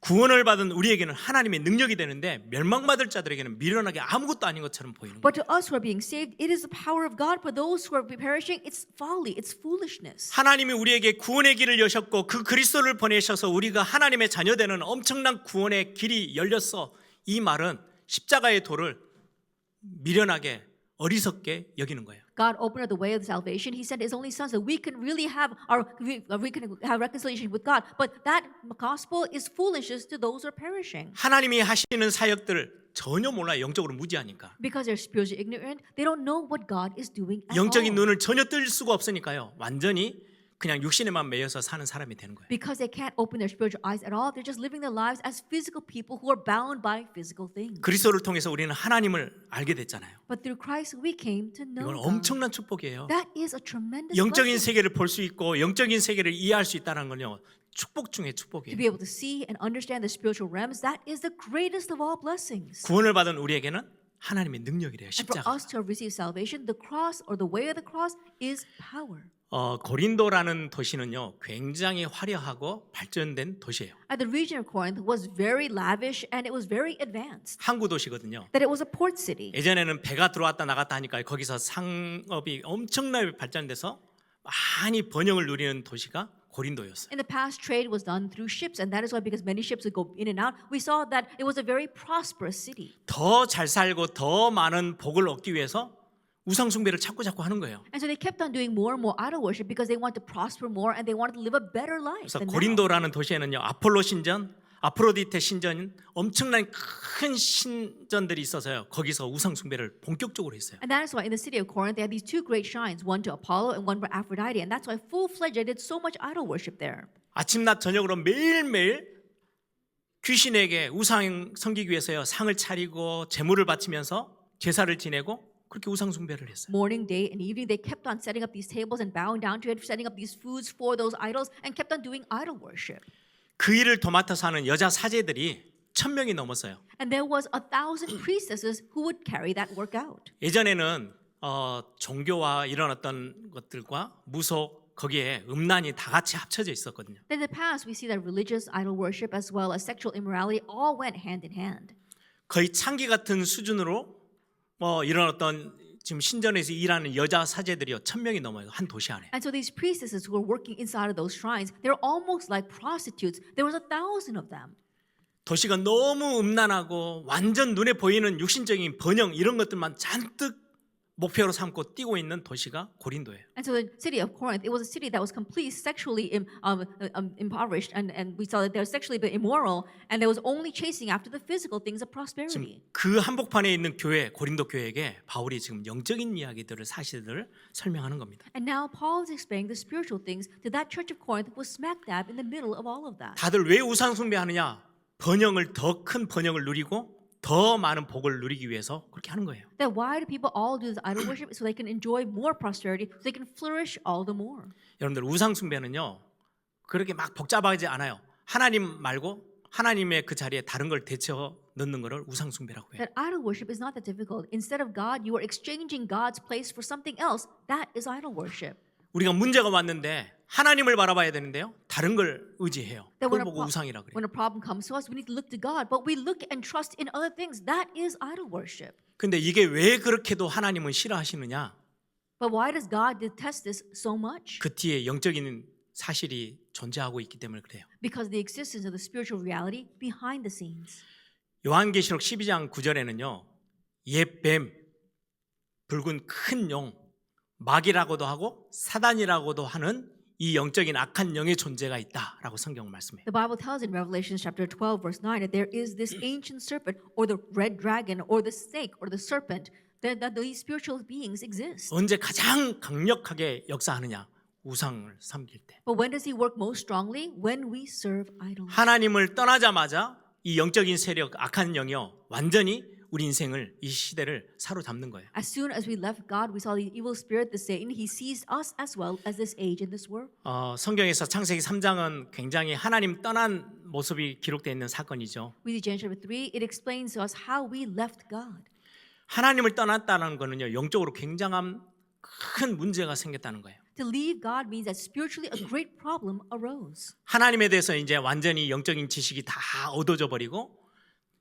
[SPEAKER 2] 구원을 받은 우리에게는 하나님의 능력이 되는데 멸망받을 자들에게는 미련하게 아무것도 아닌 것처럼 보이는 거예요.
[SPEAKER 3] But to us who are being saved, it is the power of God. For those who are perishing, it's folly, it's foolishness.
[SPEAKER 2] 하나님이 우리에게 구원의 길을 여셨고 그 그리스도를 보내셔서 우리가 하나님의 자녀되는 엄청난 구원의 길이 열렸어. 이 말은 십자가의 도를 미련하게 어리석게 여기는 거예요.
[SPEAKER 3] God opened up the way of salvation. He sent His only Son so we can really have we can have reconciliation with God. But that gospel is foolishness to those who are perishing.
[SPEAKER 2] 하나님이 하시는 사역들을 전혀 몰라요. 영적으로 무지하니까.
[SPEAKER 3] Because they're spiritually ignorant, they don't know what God is doing at
[SPEAKER 2] 영적인
[SPEAKER 3] all.
[SPEAKER 2] 눈을 전혀 뜰 수가 없으니까요. 완전히 그냥 육신에만 매여서 사는 사람이 되는 거예요.
[SPEAKER 3] Because they can't open their spiritual eyes at all, they're just living their lives as physical people who are bound by physical things.
[SPEAKER 2] 그리스도를 통해서 우리는 하나님을 알게 됐잖아요.
[SPEAKER 3] But through Christ, we came to know
[SPEAKER 2] 이건
[SPEAKER 3] God.
[SPEAKER 2] 엄청난 축복이에요.
[SPEAKER 3] That is a tremendous
[SPEAKER 2] 영적인
[SPEAKER 3] blessing.
[SPEAKER 2] 세계를 볼 수 있고 영적인 세계를 이해할 수 있다는 건요. 축복 중에
[SPEAKER 3] To
[SPEAKER 2] 축복이에요.
[SPEAKER 3] be able to see and understand the spiritual realms, that is the greatest of all blessings.
[SPEAKER 2] 구원을 받은 우리에게는 하나님의 능력이래요.
[SPEAKER 3] And for
[SPEAKER 2] 십자가.
[SPEAKER 3] us to have received salvation, the cross or the way of the cross is power.
[SPEAKER 2] 고린도라는 도시는요. 굉장히 화려하고 발전된 도시예요.
[SPEAKER 3] And the region of Corinth was very lavish and it was very advanced.
[SPEAKER 2] 항구 도시거든요.
[SPEAKER 3] That it was a port city.
[SPEAKER 2] 예전에는 배가 들어왔다 나갔다 하니까 거기서 상업이 엄청나게 발전돼서 많이 번영을 누리는 도시가 고린도였어요.
[SPEAKER 3] In the past, trade was done through ships, and that is why, because many ships would go in and out, we saw that it was a very prosperous city.
[SPEAKER 2] 더 잘 살고 더 많은 복을 얻기 위해서 우상 숭배를 자꾸 하는 거예요.
[SPEAKER 3] And so they kept on doing more and more idol worship because they wanted to prosper more and they wanted to live a better life.
[SPEAKER 2] 그래서
[SPEAKER 3] than now.
[SPEAKER 2] 고린도라는 도시에는요, 아폴로 신전, 아프로디테 신전, 엄청난 큰 신전들이 있어서요. 거기서 우상 숭배를 본격적으로 했어요.
[SPEAKER 3] And that is why in the city of Corinth they had these two great shrines, one to Apollo and one for Aphrodite, and that's why full-fledged they did so much idol worship there.
[SPEAKER 2] 아침 낮 저녁으로 매일매일 귀신에게 우상 섬기기 위해서요, 상을 차리고 제물을 바치면서 제사를 지내고 그렇게 우상 숭배를 했어요.
[SPEAKER 3] Morning, day, and evening they kept on setting up these tables and bowing down to it, setting up these foods for those idols, and kept on doing idol worship.
[SPEAKER 2] 그 일을 도맡아서 하는 여자 사제들이 1,000명이 넘었어요.
[SPEAKER 3] And there was 1,000 priestesses who would carry that work out.
[SPEAKER 2] 예전에는 종교와 이런 어떤 것들과 무속 거기에 음란이 다 같이 합쳐져 있었거든요.
[SPEAKER 3] In the past, we see that religious idol worship as well as sexual immorality all went hand in hand.
[SPEAKER 2] 거의 창기 같은 수준으로 이런 어떤 지금 신전에서 일하는 여자 사제들이요 1,000명이 넘어요. 한 도시 안에.
[SPEAKER 3] And so these priestesses who were working inside of those shrines, they're almost like prostitutes. There was 1,000 of them.
[SPEAKER 2] 도시가 너무 음란하고 완전 눈에 보이는 육신적인 번영 이런 것들만 잔뜩 목표로 삼고 뛰고 있는 도시가 고린도예요.
[SPEAKER 3] And so the city of Corinth, it was a city that was completely sexually impoverished, and we saw that they were sexually immoral, and they was only chasing after the physical things of prosperity.
[SPEAKER 2] 지금 그 한복판에 있는 교회 고린도 교회에게 바울이 지금 영적인 이야기들을 사실들을 설명하는 겁니다.
[SPEAKER 3] And now Paul is explaining the spiritual things to that church of Corinth who was smack dab in the middle of all of that.
[SPEAKER 2] 다들 왜 우상 숭배하느냐? 번영을 더 큰 번영을 누리고 더 많은 복을 누리기 위해서 그렇게 하는 거예요.
[SPEAKER 3] That why do people all do this idol worship? So they can enjoy more prosperity, so they can flourish all the more.
[SPEAKER 2] 여러분들 우상 숭배는요 그렇게 막 복잡하지 않아요. 하나님 말고 하나님의 그 자리에 다른 걸 대체어 넣는 것을 우상 숭배라고 해요.
[SPEAKER 3] That idol worship is not that difficult. Instead of God, you are exchanging God's place for something else. That is idol worship.
[SPEAKER 2] 우리가 문제가 왔는데 하나님을 바라봐야 되는데요. 다른 걸 의지해요.
[SPEAKER 3] That
[SPEAKER 2] 그걸 보고 우상이라 그래요.
[SPEAKER 3] when a problem comes to us, we need to look to God, but we look and trust in other things. That is idol worship.
[SPEAKER 2] 근데 이게 왜 그렇게도 하나님은 싫어하시느냐?
[SPEAKER 3] But why does God detest this so much?
[SPEAKER 2] 그 뒤에 영적인 사실이 존재하고 있기 때문에 그래요.
[SPEAKER 3] Because the existence of the spiritual reality behind the scenes.
[SPEAKER 2] 요한계시록 12장 9절에는요. 옛 뱀, 붉은 큰 용, 마귀라고도 하고 사단이라고도 하는 이 영적인 악한 영의 존재가 있다라고 성경은 말씀해요.
[SPEAKER 3] The Bible tells in Revelation chapter 12 verse 9 that there is this ancient serpent or the red dragon or the snake or the serpent that these spiritual beings exist.
[SPEAKER 2] 언제 가장 강력하게 역사하느냐? 우상을 섬길 때.
[SPEAKER 3] But when does he work most strongly? When we serve idols.
[SPEAKER 2] 하나님을 떠나자마자 이 영적인 세력, 악한 영이요 완전히 우리 인생을 이 시대를 사로잡는 거예요.
[SPEAKER 3] As soon as we left God, we saw the evil spirit, the Satan. He seized us as well as this age and this world.
[SPEAKER 2] 성경에서 창세기 3장은 굉장히 하나님 떠난 모습이 기록되어 있는 사건이죠.
[SPEAKER 3] We see Genesis chapter 3. It explains to us how we left God.
[SPEAKER 2] 하나님을 떠났다는 거는요 영적으로 굉장한 큰 문제가 생겼다는 거예요.
[SPEAKER 3] To leave God means that spiritually a great problem arose.
[SPEAKER 2] 하나님에 대해서 이제 완전히 영적인 지식이 다 얻어져 버리고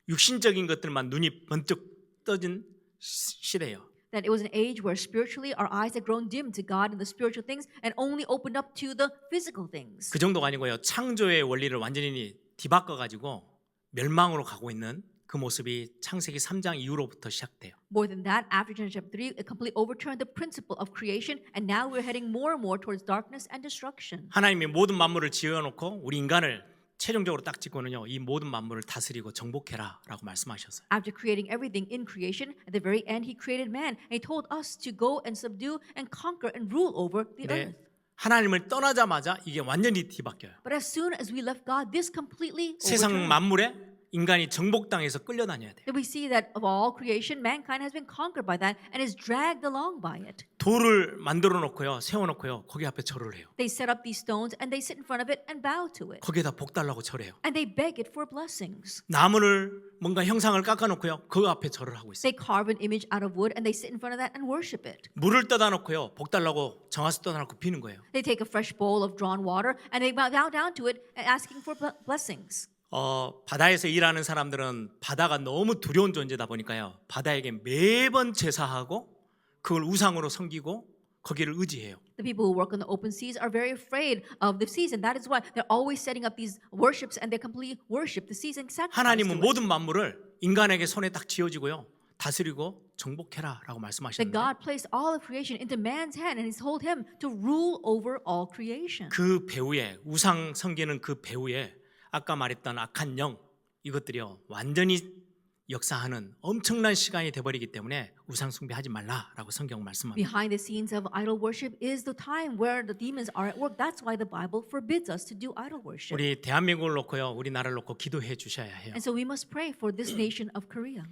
[SPEAKER 2] 육신적인 것들만 눈이 번쩍 떠진 시대예요.
[SPEAKER 3] That it was an age where spiritually our eyes had grown dim to God and the spiritual things and only opened up to the physical things.
[SPEAKER 2] 그 정도가 아니고요. 창조의 원리를 완전히 뒤바꿔 가지고 멸망으로 가고 있는 그 모습이 창세기 3장 이후로부터 시작돼요.
[SPEAKER 3] More than that, after Genesis chapter 3, it completely overturned the principle of creation, and now we're heading more and more towards darkness and destruction.
[SPEAKER 2] 하나님이 모든 만물을 지어놓고 우리 인간을 최종적으로 딱 찍고는요 이 모든 만물을 다스리고 정복해라라고 말씀하셨어요.
[SPEAKER 3] After creating everything in creation, at the very end, He created man, and He told us to go and subdue and conquer and rule over the
[SPEAKER 2] 네,
[SPEAKER 3] earth.
[SPEAKER 2] 하나님을 떠나자마자 이게 완전히 뒤바뀌어요.
[SPEAKER 3] But as soon as we left God, this completely
[SPEAKER 2] 세상
[SPEAKER 3] overturned.
[SPEAKER 2] 만물에 인간이 정복당해서 끌려다녀야 돼요.
[SPEAKER 3] That we see that of all creation, mankind has been conquered by that and is dragged along by it.
[SPEAKER 2] 돌을 만들어 놓고요, 세워 놓고요, 거기 앞에 절을 해요.
[SPEAKER 3] They set up these stones and they sit in front of it and bow to it.
[SPEAKER 2] 거기에다 복 달라고 절해요.
[SPEAKER 3] And they beg it for blessings.
[SPEAKER 2] 나무를 뭔가 형상을 깎아 놓고요, 그 앞에 절을 하고 있어요.
[SPEAKER 3] They carve an image out of wood and they sit in front of that and worship it.
[SPEAKER 2] 물을 떠다 놓고요, 복 달라고 정화수 떠다 놓고 비는 거예요.
[SPEAKER 3] They take a fresh bowl of drawn water and they bow down to it and asking for blessings.
[SPEAKER 2] 바다에서 일하는 사람들은 바다가 너무 두려운 존재다 보니까요, 바다에게 매번 제사하고 그걸 우상으로 섬기고 거기를 의지해요.
[SPEAKER 3] The people who work on the open seas are very afraid of the seas, and that is why they're always setting up these worships and they completely worship the seas and sacrifice
[SPEAKER 2] 하나님은
[SPEAKER 3] to it.
[SPEAKER 2] 모든 만물을 인간에게 손에 딱 쥐어지고요, 다스리고 정복해라라고
[SPEAKER 3] That
[SPEAKER 2] 말씀하셨는데
[SPEAKER 3] God placed all of creation into man's hand and He told him to rule over all creation.
[SPEAKER 2] 그 배후에 우상 섬기는 그 배후에 아까 말했던 악한 영 이것들이요 완전히 역사하는 엄청난 시간이 돼버리기 때문에 우상 숭배하지 말라라고 성경 말씀합니다.
[SPEAKER 3] Behind the scenes of idol worship is the time where the demons are at work. That's why the Bible forbids us to do idol worship.
[SPEAKER 2] 우리 대한민국을 놓고요, 우리나라를 놓고 기도해 주셔야 해요.
[SPEAKER 3] And so we must pray for this nation of Korea.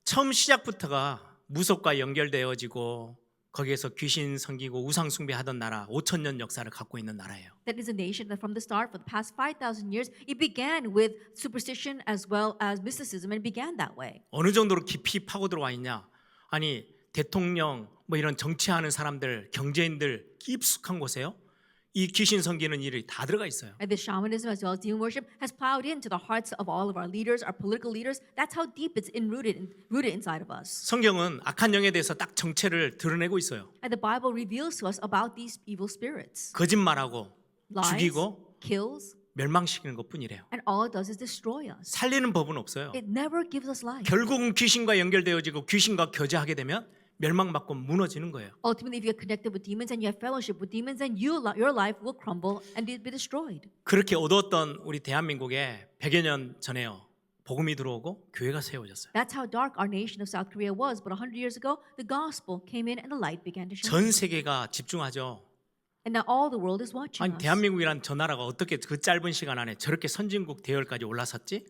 [SPEAKER 2] 처음 시작부터가 무속과 연결되어지고 거기에서 귀신 섬기고 우상 숭배하던 나라 5,000년 역사를 갖고 있는 나라예요.
[SPEAKER 3] That is a nation that from the start, for the past 5,000 years, it began with superstition as well as mysticism, and it began that way.
[SPEAKER 2] 어느 정도로 깊이 파고 들어와 있냐? 아니 대통령 뭐 이런 정치하는 사람들, 경제인들 깊숙한 곳에요. 이 귀신 섬기는 일이 다 들어가 있어요.
[SPEAKER 3] And the shamanism as well as demon worship has plowed into the hearts of all of our leaders, our political leaders. That's how deep it's rooted inside of us.
[SPEAKER 2] 성경은 악한 영에 대해서 딱 정체를 드러내고 있어요.
[SPEAKER 3] And the Bible reveals to us about these evil spirits.
[SPEAKER 2] 거짓말하고
[SPEAKER 3] Lies,
[SPEAKER 2] 죽이고
[SPEAKER 3] kills,
[SPEAKER 2] 멸망시키는 것뿐이래요.
[SPEAKER 3] and all it does is destroy us.
[SPEAKER 2] 살리는 법은 없어요.
[SPEAKER 3] It never gives us life.
[SPEAKER 2] 결국은 귀신과 연결되어지고 귀신과 교제하게 되면 멸망받고 무너지는 거예요.
[SPEAKER 3] Ultimately, if you are connected with demons and you have fellowship with demons, then your life will crumble and be destroyed.
[SPEAKER 2] 그렇게 어두웠던 우리 대한민국에 100여 년 전에요. 복음이 들어오고 교회가 세워졌어요.
[SPEAKER 3] That's how dark our nation of South Korea was. But 100 years ago, the gospel came in and the light began to shine.
[SPEAKER 2] 전 세계가 집중하죠.
[SPEAKER 3] And now all the world is watching
[SPEAKER 2] 아니
[SPEAKER 3] us.
[SPEAKER 2] 대한민국이란 저 나라가 어떻게 그 짧은 시간 안에 저렇게 선진국 대열까지 올라섰지?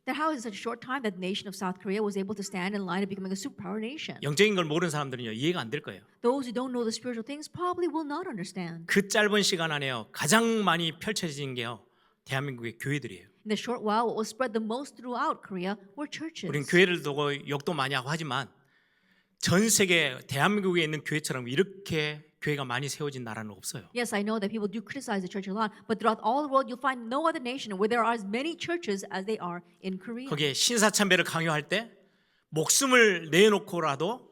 [SPEAKER 3] That how in such a short time that the nation of South Korea was able to stand in line of becoming a superpower nation.
[SPEAKER 2] 영적인 걸 모르는 사람들은요 이해가 안 될 거예요.
[SPEAKER 3] Those who don't know the spiritual things probably will not understand.
[SPEAKER 2] 그 짧은 시간 안에요 가장 많이 펼쳐진 게요 대한민국의 교회들이에요.
[SPEAKER 3] In the short while, what was spread the most throughout Korea were churches.
[SPEAKER 2] 우린 교회를 두고 욕도 많이 하고 하지만 전 세계 대한민국에 있는 교회처럼 이렇게 교회가 많이 세워진 나라는 없어요.
[SPEAKER 3] Yes, I know that people do criticize the church a lot, but throughout all the world, you'll find no other nation where there are as many churches as they are in Korea.
[SPEAKER 2] 거기에 신사참배를 강요할 때 목숨을 내놓고라도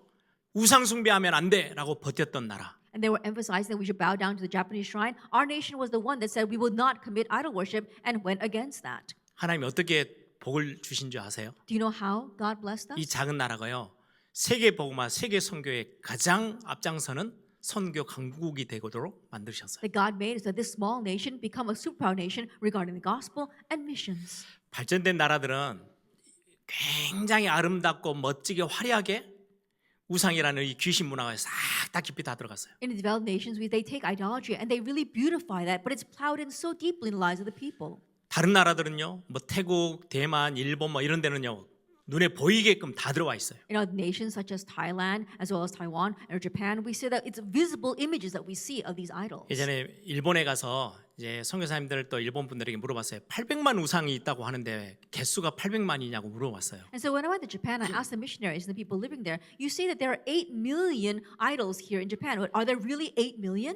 [SPEAKER 2] 우상 숭배하면 안 돼라고 버텼던 나라.
[SPEAKER 3] And they were emphasizing that we should bow down to the Japanese shrine. Our nation was the one that said we will not commit idol worship and went against that.
[SPEAKER 2] 하나님이 어떻게 복을 주신 줄 아세요?
[SPEAKER 3] Do you know how God blessed us?
[SPEAKER 2] 이 작은 나라가요 세계 복음화 세계 선교에 가장 앞장서는 선교 강국이 되도록 만드셨어요.
[SPEAKER 3] That God made is that this small nation become a superpower nation regarding the gospel and missions.
[SPEAKER 2] 발전된 나라들은 굉장히 아름답고 멋지게 화려하게 우상이라는 이 귀신 문화가 싹 다 깊이 다 들어갔어요.
[SPEAKER 3] In the developed nations, they take idolatry and they really beautify that, but it's plowed in so deeply in the lives of the people.
[SPEAKER 2] 다른 나라들은요, 뭐 태국, 대만, 일본 뭐 이런 데는요 눈에 보이게끔 다 들어와 있어요.
[SPEAKER 3] In other nations such as Thailand, as well as Taiwan or Japan, we see that it's visible images that we see of these idols.
[SPEAKER 2] 예전에 일본에 가서 이제 선교사님들 또 일본 분들에게 물어봤어요. 800만 우상이 있다고 하는데 개수가 800만이냐고 물어봤어요.
[SPEAKER 3] And so when I went to Japan, I asked the missionaries and the people living there, you say that there are 8 million idols here in Japan. But are there really 8 million?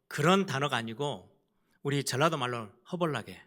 [SPEAKER 2] 그런 단어가 아니고 우리 전라도 말로 허벌나게.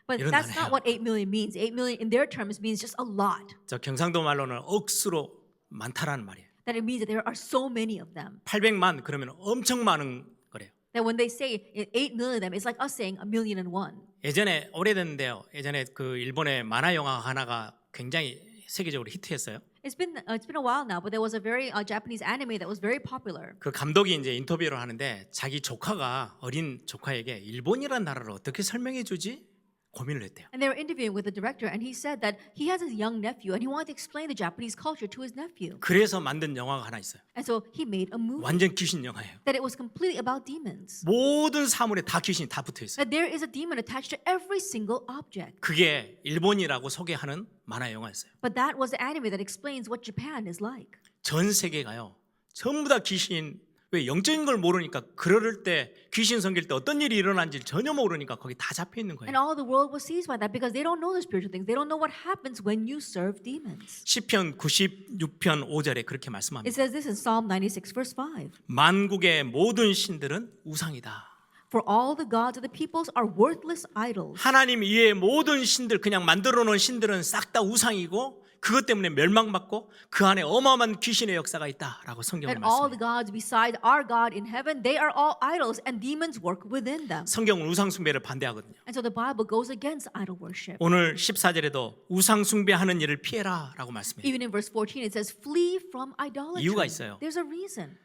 [SPEAKER 3] But
[SPEAKER 2] 이런
[SPEAKER 3] that's
[SPEAKER 2] 단어예요.
[SPEAKER 3] not what 8 million means. 8 million in their terms means just a lot.
[SPEAKER 2] 저 경상도 말로는 억수로 많다라는 말이에요.
[SPEAKER 3] That it means that there are so many of them.
[SPEAKER 2] 800만 그러면 엄청 많은 거래요.
[SPEAKER 3] That when they say 8 million of them, it's like us saying 1,000,001.
[SPEAKER 2] 예전에 오래됐는데요. 예전에 그 일본의 만화 영화 하나가 굉장히 세계적으로 히트했어요.
[SPEAKER 3] It's been a while now, but there was a very Japanese anime that was very popular.
[SPEAKER 2] 그 감독이 이제 인터뷰를 하는데 자기 조카가 어린 조카에게 일본이라는 나라를 어떻게 설명해 주지? 고민을 했대요.
[SPEAKER 3] And they were interviewing with the director, and he said that he has a young nephew, and he wanted to explain the Japanese culture to his nephew.
[SPEAKER 2] 그래서 만든 영화가 하나 있어요.
[SPEAKER 3] And so he made a movie
[SPEAKER 2] 완전 귀신 영화예요.
[SPEAKER 3] that it was completely about demons.
[SPEAKER 2] 모든 사물에 다 귀신이 다 붙어 있어요.
[SPEAKER 3] That there is a demon attached to every single object.
[SPEAKER 2] 그게 일본이라고 소개하는 만화 영화였어요.
[SPEAKER 3] But that was the anime that explains what Japan is like.
[SPEAKER 2] 전 세계가요. 전부 다 귀신 왜 영적인 걸 모르니까 그럴 때 귀신 섬길 때 어떤 일이 일어난지 전혀 모르니까 거기 다 잡혀 있는
[SPEAKER 3] And
[SPEAKER 2] 거예요.
[SPEAKER 3] all the world was seized by that because they don't know the spiritual things. They don't know what happens when you serve demons.
[SPEAKER 2] 시편 96편 5절에 그렇게
[SPEAKER 3] It
[SPEAKER 2] 말씀합니다.
[SPEAKER 3] says this in Psalm 96 verse 5.
[SPEAKER 2] 만국의 모든 신들은 우상이다.
[SPEAKER 3] For all the gods of the peoples are worthless idols.
[SPEAKER 2] 하나님 이외의 모든 신들 그냥 만들어 놓은 신들은 싹 다 우상이고 그것 때문에 멸망받고 그 안에 어마어마한 귀신의 역사가 있다라고 성경은
[SPEAKER 3] That all the
[SPEAKER 2] 말씀해요.
[SPEAKER 3] gods beside our God in heaven, they are all idols and demons work within them.
[SPEAKER 2] 성경은 우상 숭배를 반대하거든요.
[SPEAKER 3] And so the Bible goes against idol worship.
[SPEAKER 2] 오늘 14절에도 우상 숭배하는 일을 피해라라고 말씀해요.
[SPEAKER 3] Even in verse 14 it says flee from idolatry.
[SPEAKER 2] 이유가 있어요.
[SPEAKER 3] There's a reason.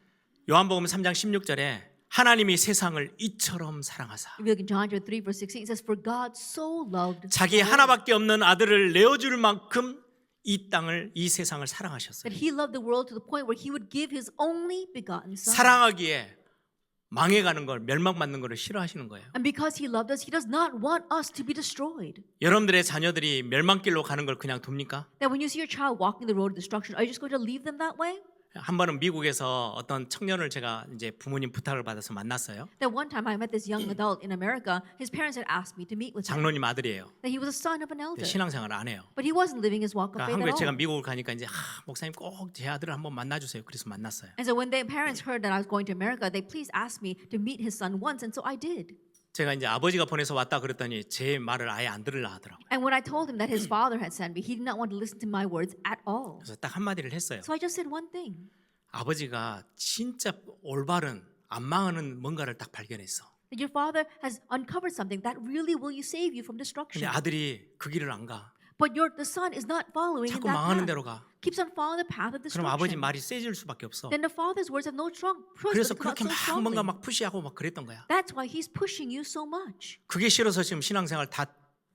[SPEAKER 2] 요한복음 3장 16절에 하나님이 세상을 이처럼 사랑하사
[SPEAKER 3] If you look in John 3 verse 16 it says for God so loved
[SPEAKER 2] 자기
[SPEAKER 3] the world
[SPEAKER 2] 하나밖에 없는 아들을 내어줄 만큼 이 땅을 이 세상을 사랑하셨어요.
[SPEAKER 3] that he loved the world to the point where he would give his only begotten son.
[SPEAKER 2] 사랑하기에 망해가는 걸 멸망받는 것을 싫어하시는 거예요.
[SPEAKER 3] And because he loved us, he does not want us to be destroyed.
[SPEAKER 2] 여러분들의 자녀들이 멸망길로 가는 걸 그냥 둡니까?
[SPEAKER 3] That when you see your child walking the road of destruction, are you just going to leave them that way?
[SPEAKER 2] 한 번은 미국에서 어떤 청년을 제가 이제 부모님 부탁을 받아서 만났어요.
[SPEAKER 3] That one time I met this young adult in America. His parents had asked me to meet with him.
[SPEAKER 2] 장로님 아들이에요.
[SPEAKER 3] That he was a son of an elder.
[SPEAKER 2] 신앙생활을 안 해요.
[SPEAKER 3] But he wasn't living his walk of
[SPEAKER 2] 그러니까
[SPEAKER 3] faith
[SPEAKER 2] 한국에
[SPEAKER 3] at
[SPEAKER 2] 제가
[SPEAKER 3] all.
[SPEAKER 2] 미국을 가니까 이제 목사님 꼭 제 아들을 한번 만나주세요. 그래서 만났어요.
[SPEAKER 3] And so when their parents heard that I was going to America, they please asked me to meet his son once, and so I did.
[SPEAKER 2] 제가 이제 아버지가 보내서 왔다 그랬더니 제 말을 아예 안 들으려 하더라고요.
[SPEAKER 3] And when I told him that his father had sent me, he did not want to listen to my words at all.
[SPEAKER 2] 그래서 딱 한마디를 했어요.
[SPEAKER 3] So I just said one thing.
[SPEAKER 2] 아버지가 진짜 올바른 안 망하는 뭔가를 딱 발견했어.
[SPEAKER 3] That your father has uncovered something that really will you save you from
[SPEAKER 2] 근데
[SPEAKER 3] destruction.
[SPEAKER 2] 아들이 그 길을 안 가.
[SPEAKER 3] But the son is not following in
[SPEAKER 2] 자꾸
[SPEAKER 3] that
[SPEAKER 2] 망하는
[SPEAKER 3] path.
[SPEAKER 2] 대로 가.
[SPEAKER 3] Keeps on following the path of
[SPEAKER 2] 그럼 아버지
[SPEAKER 3] destruction.
[SPEAKER 2] 말이 세질 수밖에 없어.
[SPEAKER 3] Then the father's words have no strong choice
[SPEAKER 2] 그래서
[SPEAKER 3] but to
[SPEAKER 2] 그렇게
[SPEAKER 3] come out so
[SPEAKER 2] 막 뭔가
[SPEAKER 3] strongly.
[SPEAKER 2] 막 푸시하고 막 그랬던 거야.
[SPEAKER 3] That's why he's pushing you so much.
[SPEAKER 2] 그게 싫어서 지금 신앙생활 다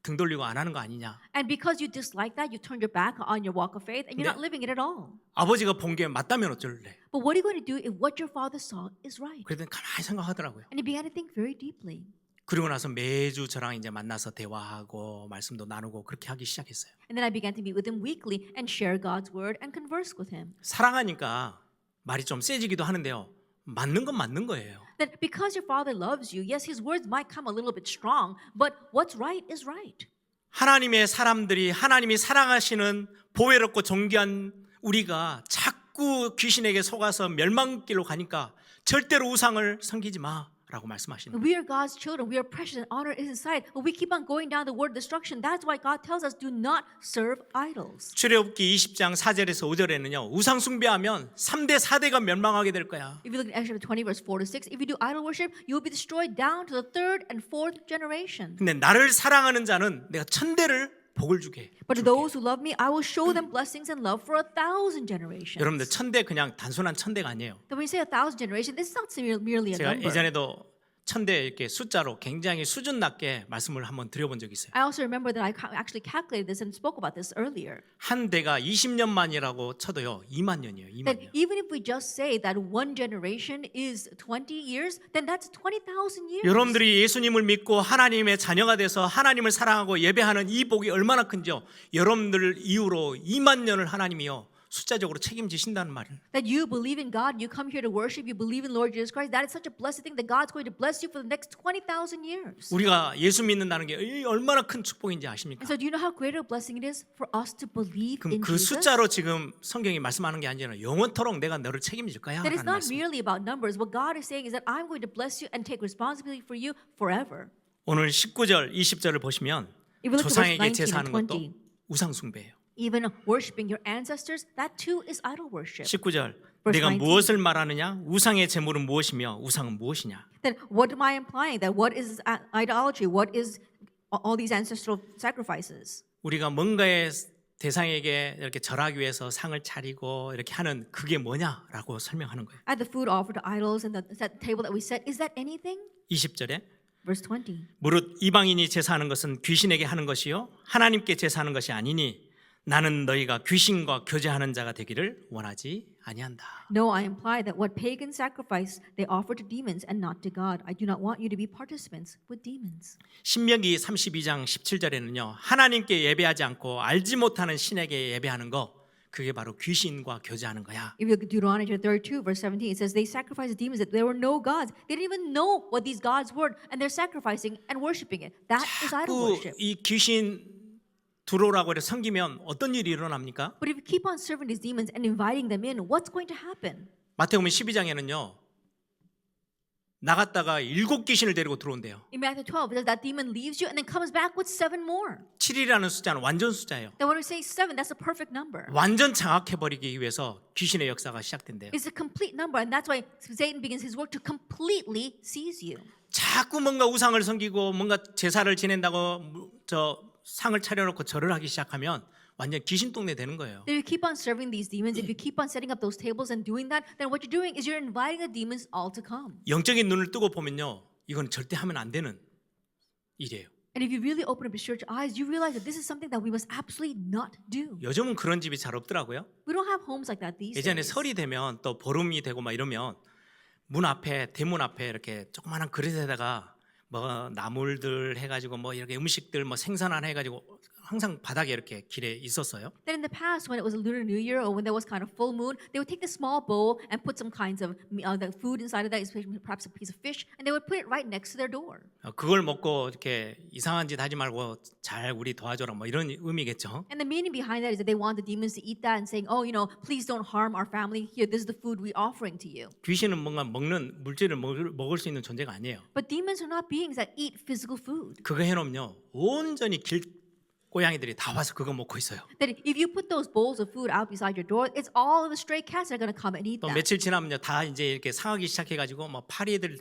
[SPEAKER 2] 등 돌리고 안 하는 거 아니냐.
[SPEAKER 3] And because you dislike that, you turn your back on your walk of faith and you're
[SPEAKER 2] 네.
[SPEAKER 3] not living it at all.
[SPEAKER 2] 아버지가 본 게 맞다면 어쩔래.
[SPEAKER 3] But what are you going to do if what your father saw is right?
[SPEAKER 2] 그랬더니 가만히 생각하더라고요.
[SPEAKER 3] And he began to think very deeply.
[SPEAKER 2] 그리고 나서 매주 저랑 이제 만나서 대화하고 말씀도 나누고 그렇게 하기 시작했어요.
[SPEAKER 3] And then I began to meet with him weekly and share God's word and converse with him.
[SPEAKER 2] 사랑하니까 말이 좀 세지기도 하는데요. 맞는 건 맞는 거예요.
[SPEAKER 3] That because your father loves you, yes, his words might come a little bit strong, but what's right is right.
[SPEAKER 2] 하나님의 사람들이 하나님이 사랑하시는 보배롭고 존귀한 우리가 자꾸 귀신에게 속아서 멸망길로 가니까 절대로 우상을 섬기지 마라고 말씀하시는 거예요.
[SPEAKER 3] We are God's children. We are precious and honor is His sight. But we keep on going down the word destruction. That's why God tells us do not serve idols.
[SPEAKER 2] 출애굽기 20장 4절에서 5절에는요. 우상 숭배하면 3대 4대가 멸망하게 될 거야.
[SPEAKER 3] If you look at Exodus 20 verse 4 to 6, if you do idol worship, you will be destroyed down to the third and fourth generation.
[SPEAKER 2] 근데 나를 사랑하는 자는 내가 천대를 복을 주게.
[SPEAKER 3] But to those who love me, I will show them blessings and love for 1,000 generations.
[SPEAKER 2] 여러분들 천대 그냥 단순한 천대가 아니에요.
[SPEAKER 3] Then when you say 1,000 generations, this is not merely a
[SPEAKER 2] 제가
[SPEAKER 3] number.
[SPEAKER 2] 예전에도 천대 이렇게 숫자로 굉장히 수준 낮게 말씀을 한번 드려본 적이 있어요.
[SPEAKER 3] I also remember that I actually calculated this and spoke about this earlier.
[SPEAKER 2] 한 대가 20년 만이라고 쳐도요. 2만 년이에요. 2만
[SPEAKER 3] That
[SPEAKER 2] 년.
[SPEAKER 3] even if we just say that one generation is 20 years, then that's 20,000 years.
[SPEAKER 2] 여러분들이 예수님을 믿고 하나님의 자녀가 돼서 하나님을 사랑하고 예배하는 이 복이 얼마나 큰지요. 여러분들 이후로 2만 년을 하나님이요. 숫자적으로 책임지신다는 말을.
[SPEAKER 3] That you believe in God, you come here to worship, you believe in Lord Jesus Christ, that is such a blessed thing that God's going to bless you for the next 20,000 years.
[SPEAKER 2] 우리가 예수 믿는다는 게 얼마나 큰 축복인지 아십니까?
[SPEAKER 3] And so do you know how great a blessing it is for us to believe
[SPEAKER 2] 그럼
[SPEAKER 3] in
[SPEAKER 2] 그
[SPEAKER 3] Jesus?
[SPEAKER 2] 숫자로 지금 성경이 말씀하는 게 아니라 영원토록 내가 너를 책임질 거야.
[SPEAKER 3] That is
[SPEAKER 2] 라는
[SPEAKER 3] not
[SPEAKER 2] 말씀.
[SPEAKER 3] merely about numbers. What God is saying is that I'm going to bless you and take responsibility for you forever.
[SPEAKER 2] 오늘 19절, 20절을 보시면
[SPEAKER 3] If you look at verse
[SPEAKER 2] 조상에게
[SPEAKER 3] 19
[SPEAKER 2] 제사하는
[SPEAKER 3] and
[SPEAKER 2] 것도
[SPEAKER 3] 20,
[SPEAKER 2] 우상 숭배예요.
[SPEAKER 3] even worshiping your ancestors, that too is idol worship.
[SPEAKER 2] 19절
[SPEAKER 3] Verse
[SPEAKER 2] 내가
[SPEAKER 3] 19.
[SPEAKER 2] 무엇을 말하느냐? 우상의 제물은 무엇이며 우상은 무엇이냐?
[SPEAKER 3] Then what am I implying? That what is idolatry? What is all these ancestral sacrifices?
[SPEAKER 2] 우리가 뭔가의 대상에게 이렇게 절하기 위해서 상을 차리고 이렇게 하는 그게 뭐냐라고 설명하는 거예요.
[SPEAKER 3] At the food offered to idols and the table that we set, is that anything?
[SPEAKER 2] 20절에
[SPEAKER 3] Verse 20.
[SPEAKER 2] 무릇 이방인이 제사하는 것은 귀신에게 하는 것이요 하나님께 제사하는 것이 아니니 나는 너희가 귀신과 교제하는 자가 되기를 원하지 아니한다.
[SPEAKER 3] No, I imply that what pagans sacrifice, they offer to demons and not to God. I do not want you to be participants with demons.
[SPEAKER 2] 신명기 32장 17절에는요. 하나님께 예배하지 않고 알지 못하는 신에게 예배하는 거 그게 바로 귀신과 교제하는 거야.
[SPEAKER 3] If you look at Deuteronomy 32, verse 17, it says they sacrificed demons that there were no gods. They didn't even know what these gods were, and they're sacrificing and worshiping it. That is idol
[SPEAKER 2] 자꾸
[SPEAKER 3] worship.
[SPEAKER 2] 이 귀신 들어오라고 해서 섬기면 어떤 일이 일어납니까?
[SPEAKER 3] But if you keep on serving these demons and inviting them in, what's going to happen?
[SPEAKER 2] 마태복음 12장에는요. 나갔다가 7 귀신을 데리고 들어온대요.
[SPEAKER 3] In Matthew 12, it says that demon leaves you and then comes back with 7 more.
[SPEAKER 2] 7이라는 숫자는 완전 숫자예요.
[SPEAKER 3] Then when we say 7, that's a perfect number.
[SPEAKER 2] 완전 장악해버리기 위해서 귀신의 역사가 시작된대요.
[SPEAKER 3] It's a complete number, and that's why Satan begins his work to completely seize you.
[SPEAKER 2] 자꾸 뭔가 우상을 섬기고 뭔가 제사를 지낸다고 저 상을 차려놓고 절을 하기 시작하면 완전 귀신 동네 되는 거예요.
[SPEAKER 3] If you keep on serving these demons, if you keep on setting up those tables and doing that, then what you're doing is you're inviting the demons all to come.
[SPEAKER 2] 영적인 눈을 뜨고 보면요, 이건 절대 하면 안 되는 일이에요.
[SPEAKER 3] And if you really open up your spiritual eyes, you realize that this is something that we must absolutely not do.
[SPEAKER 2] 요즘은 그런 집이 잘 없더라고요.
[SPEAKER 3] We don't have homes like that these
[SPEAKER 2] 예전에
[SPEAKER 3] days.
[SPEAKER 2] 설이 되면 또 보름이 되고 막 이러면 문 앞에 대문 앞에 이렇게 조그마한 그릇에다가 뭐 나물들 해가지고 뭐 이렇게 음식들 뭐 생선 하나 해가지고 항상 바닥에 이렇게 길에 있었어요.
[SPEAKER 3] Then in the past, when it was a Lunar New Year or when there was kind of full moon, they would take the small bowl and put some kinds of the food inside of that, especially perhaps a piece of fish, and they would put it right next to their door.
[SPEAKER 2] 그걸 먹고 이렇게 이상한 짓 하지 말고 잘 우리 도와줘라 뭐 이런 의미겠죠.
[SPEAKER 3] And the meaning behind that is that they want the demons to eat that and saying, oh, please don't harm our family. Here, this is the food we're offering to you.
[SPEAKER 2] 귀신은 뭔가 먹는 물질을 먹을 수 있는 존재가 아니에요.
[SPEAKER 3] But demons are not beings that eat physical food.
[SPEAKER 2] 그거 해놓으면요 온전히 고양이들이 다 와서 그거 먹고 있어요.
[SPEAKER 3] That if you put those bowls of food out beside your door, it's all of the stray cats that are going to come and eat
[SPEAKER 2] 또
[SPEAKER 3] that.
[SPEAKER 2] 며칠 지나면요 다 이제 이렇게 상하기 시작해가지고 뭐 파리들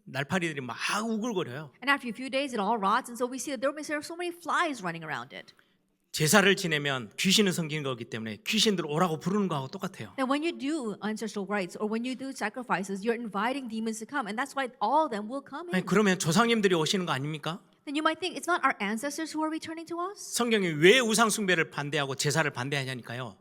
[SPEAKER 2] 날파리들이 막 우글거려요.
[SPEAKER 3] And after a few days, it all rots, and so we see that there are so many flies running around it.
[SPEAKER 2] 제사를 지내면 귀신을 섬기는 거기 때문에 귀신들 오라고 부르는 거하고 똑같아요.
[SPEAKER 3] And when you do ancestral rites or when you do sacrifices, you're inviting demons to come, and that's why all of them will come
[SPEAKER 2] 아니,
[SPEAKER 3] in.
[SPEAKER 2] 그러면 조상님들이 오시는 거 아닙니까?
[SPEAKER 3] Then you might think it's not our ancestors who are returning to us.
[SPEAKER 2] 성경이 왜 우상 숭배를 반대하고 제사를 반대하냐니까요.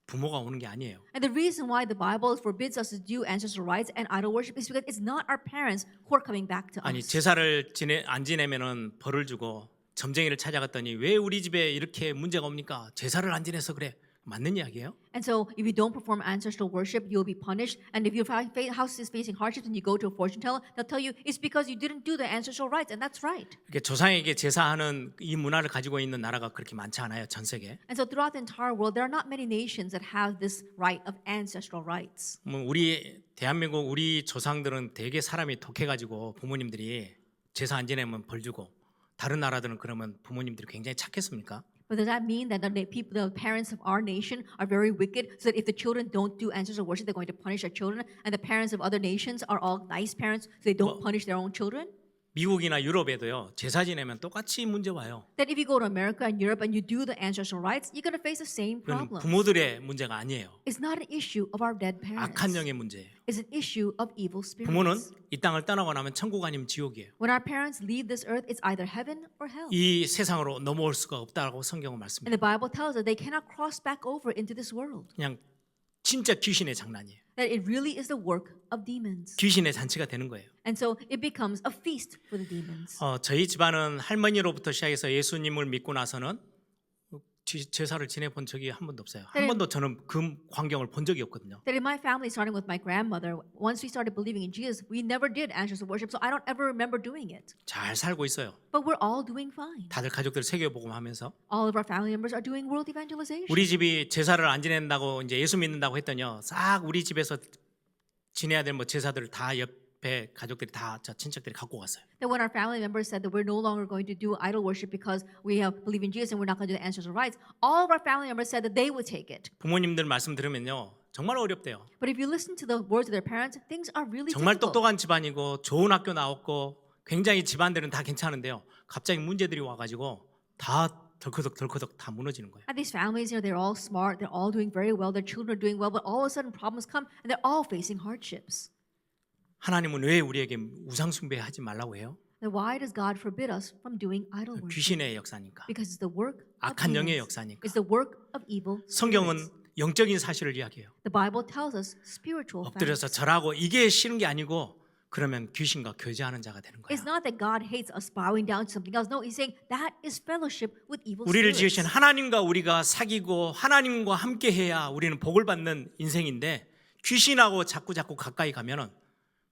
[SPEAKER 2] 부모가 오는 게 아니에요.
[SPEAKER 3] And the reason why the Bible forbids us to do ancestral rites and idol worship is because it's not our parents who are coming back to
[SPEAKER 2] 아니
[SPEAKER 3] us.
[SPEAKER 2] 제사를 안 지내면은 벌을 주고 점쟁이를 찾아갔더니 왜 우리 집에 이렇게 문제가 옵니까? 제사를 안 지내서 그래. 맞는 이야기예요?
[SPEAKER 3] And so if you don't perform ancestral worship, you'll be punished. And if your house is facing hardships and you go to a fortune teller, they'll tell you it's because you didn't do the ancestral rites, and that's right.
[SPEAKER 2] 이렇게 조상에게 제사하는 이 문화를 가지고 있는 나라가 그렇게 많지 않아요, 전 세계.
[SPEAKER 3] And so throughout the entire world, there are not many nations that have this right of ancestral rites.
[SPEAKER 2] 뭐 우리 대한민국 우리 조상들은 되게 사람이 독해가지고 부모님들이 제사 안 지내면 벌 주고 다른 나라들은 그러면 부모님들이 굉장히 착했습니까?
[SPEAKER 3] But does that mean that the parents of our nation are very wicked, so that if the children don't do ancestral worship, they're going to punish their children, and the parents of other nations are all nice parents, so they don't punish their own children?
[SPEAKER 2] 미국이나 유럽에도요 제사 지내면 똑같이 문제 와요.
[SPEAKER 3] That if you go to America and Europe and you do the ancestral rites, you're going to face the same
[SPEAKER 2] 그건
[SPEAKER 3] problem.
[SPEAKER 2] 부모들의 문제가 아니에요.
[SPEAKER 3] It's not an issue of our dead parents.
[SPEAKER 2] 악한 영의 문제예요.
[SPEAKER 3] It's an issue of evil spirits.
[SPEAKER 2] 부모는 이 땅을 떠나고 나면 천국 아니면 지옥이에요.
[SPEAKER 3] When our parents leave this earth, it's either heaven or hell.
[SPEAKER 2] 이 세상으로 넘어올 수가 없다고 성경은
[SPEAKER 3] And
[SPEAKER 2] 말씀해요.
[SPEAKER 3] the Bible tells us they cannot cross back over into this world.
[SPEAKER 2] 그냥 진짜 귀신의 장난이에요.
[SPEAKER 3] That it really is the work of demons.
[SPEAKER 2] 귀신의 잔치가 되는 거예요.
[SPEAKER 3] And so it becomes a feast for the demons.
[SPEAKER 2] 저희 집안은 할머니로부터 시작해서 예수님을 믿고 나서는 제사를 지내본 적이 한 번도 없어요. 한
[SPEAKER 3] 네.
[SPEAKER 2] 번도 저는 그 광경을 본 적이 없거든요.
[SPEAKER 3] That in my family, starting with my grandmother, once we started believing in Jesus, we never did ancestral worship, so I don't ever remember doing it.
[SPEAKER 2] 잘 살고 있어요.
[SPEAKER 3] But we're all doing fine.
[SPEAKER 2] 다들 가족들 세계복음하면서
[SPEAKER 3] All of our family members are doing world evangelization.
[SPEAKER 2] 우리 집이 제사를 안 지낸다고 이제 예수 믿는다고 했더니요, 싹 우리 집에서 지내야 될 뭐 제사들을 다 옆에 가족들이 다 저 친척들이 갖고 갔어요.
[SPEAKER 3] That when our family members said that we're no longer going to do idol worship because we have believe in Jesus and we're not going to do the ancestral rites, all of our family members said that they would take it.
[SPEAKER 2] 부모님들 말씀 들으면요, 정말 어렵대요.
[SPEAKER 3] But if you listen to the words of their parents, things are really
[SPEAKER 2] 정말
[SPEAKER 3] difficult.
[SPEAKER 2] 똑똑한 집안이고 좋은 학교 나왔고 굉장히 집안들은 다 괜찮은데요, 갑자기 문제들이 와가지고 다 덜커덕 다 무너지는 거예요.
[SPEAKER 3] And these families, they're all smart, they're all doing very well, their children are doing well, but all of a sudden problems come and they're all facing hardships.
[SPEAKER 2] 하나님은 왜 우리에게 우상 숭배하지 말라고 해요?
[SPEAKER 3] Then why does God forbid us from doing idol worship?
[SPEAKER 2] 귀신의 역사니까.
[SPEAKER 3] Because it's the work of
[SPEAKER 2] 악한 영의
[SPEAKER 3] demons.
[SPEAKER 2] 역사니까.
[SPEAKER 3] It's the work of evil
[SPEAKER 2] 성경은
[SPEAKER 3] spirits.
[SPEAKER 2] 영적인 사실을 이야기해요.
[SPEAKER 3] The Bible tells us spiritual
[SPEAKER 2] 엎드려서
[SPEAKER 3] facts.
[SPEAKER 2] 절하고 이게 싫은 게 아니고 그러면 귀신과 교제하는 자가 되는 거예요.
[SPEAKER 3] It's not that God hates us bowing down to something else. No, He's saying that is fellowship with evil
[SPEAKER 2] 우리를
[SPEAKER 3] spirits.
[SPEAKER 2] 지으신 하나님과 우리가 사귀고 하나님과 함께 해야 우리는 복을 받는 인생인데 귀신하고 자꾸 가까이 가면은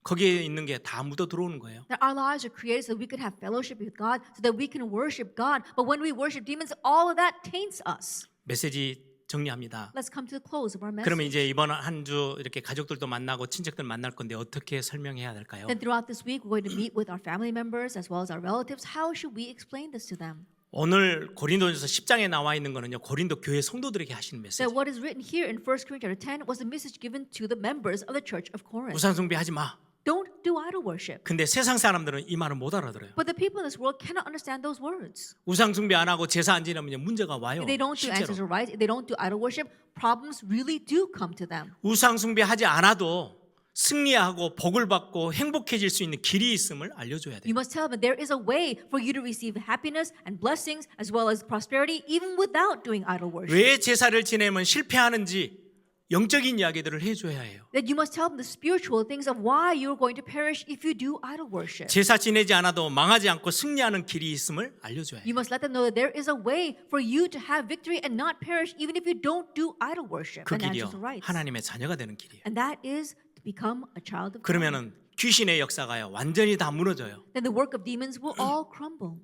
[SPEAKER 2] 거기에 있는 게 다 묻어 들어오는 거예요.
[SPEAKER 3] That our lives are created so that we could have fellowship with God, so that we can worship God. But when we worship demons, all of that taints us.
[SPEAKER 2] 메시지 정리합니다.
[SPEAKER 3] Let's come to the close of our
[SPEAKER 2] 그러면
[SPEAKER 3] message.
[SPEAKER 2] 이제 이번 한 주 이렇게 가족들도 만나고 친척들 만날 건데 어떻게 설명해야 될까요?
[SPEAKER 3] Then throughout this week, we're going to meet with our family members as well as our relatives. How should we explain this to them?
[SPEAKER 2] 오늘 고린도전서 10장에 나와 있는 거는요. 고린도 교회 성도들에게 하시는 메시지.
[SPEAKER 3] That what is written here in 1 Corinthians 10 was the message given to the members of the church of Corinth.
[SPEAKER 2] 우상 숭배하지 마.
[SPEAKER 3] Don't do idol worship.
[SPEAKER 2] 근데 세상 사람들은 이 말을 못 알아들어요.
[SPEAKER 3] But the people in this world cannot understand those words.
[SPEAKER 2] 우상 숭배 안 하고 제사 안 지내면 문제가 와요.
[SPEAKER 3] If they don't do
[SPEAKER 2] 실제로.
[SPEAKER 3] ancestral rites, if they don't do idol worship, problems really do come to them.
[SPEAKER 2] 우상 숭배하지 않아도 승리하고 복을 받고 행복해질 수 있는 길이 있음을 알려줘야 돼요.
[SPEAKER 3] You must tell them there is a way for you to receive happiness and blessings as well as prosperity even without doing idol worship.
[SPEAKER 2] 왜 제사를 지내면 실패하는지 영적인 이야기들을 해줘야 해요.
[SPEAKER 3] That you must tell them the spiritual things of why you're going to perish if you do idol worship.
[SPEAKER 2] 제사 지내지 않아도 망하지 않고 승리하는 길이 있음을 알려줘야 해요.
[SPEAKER 3] You must let them know that there is a way for you to have victory and not perish even if you don't do idol worship
[SPEAKER 2] 그
[SPEAKER 3] and
[SPEAKER 2] 길이요.
[SPEAKER 3] ancestral rites.
[SPEAKER 2] 하나님의 자녀가 되는 길이에요.
[SPEAKER 3] And that is to become a child of God.
[SPEAKER 2] 그러면은 귀신의 역사가요. 완전히 다 무너져요.
[SPEAKER 3] Then the work of demons will all crumble.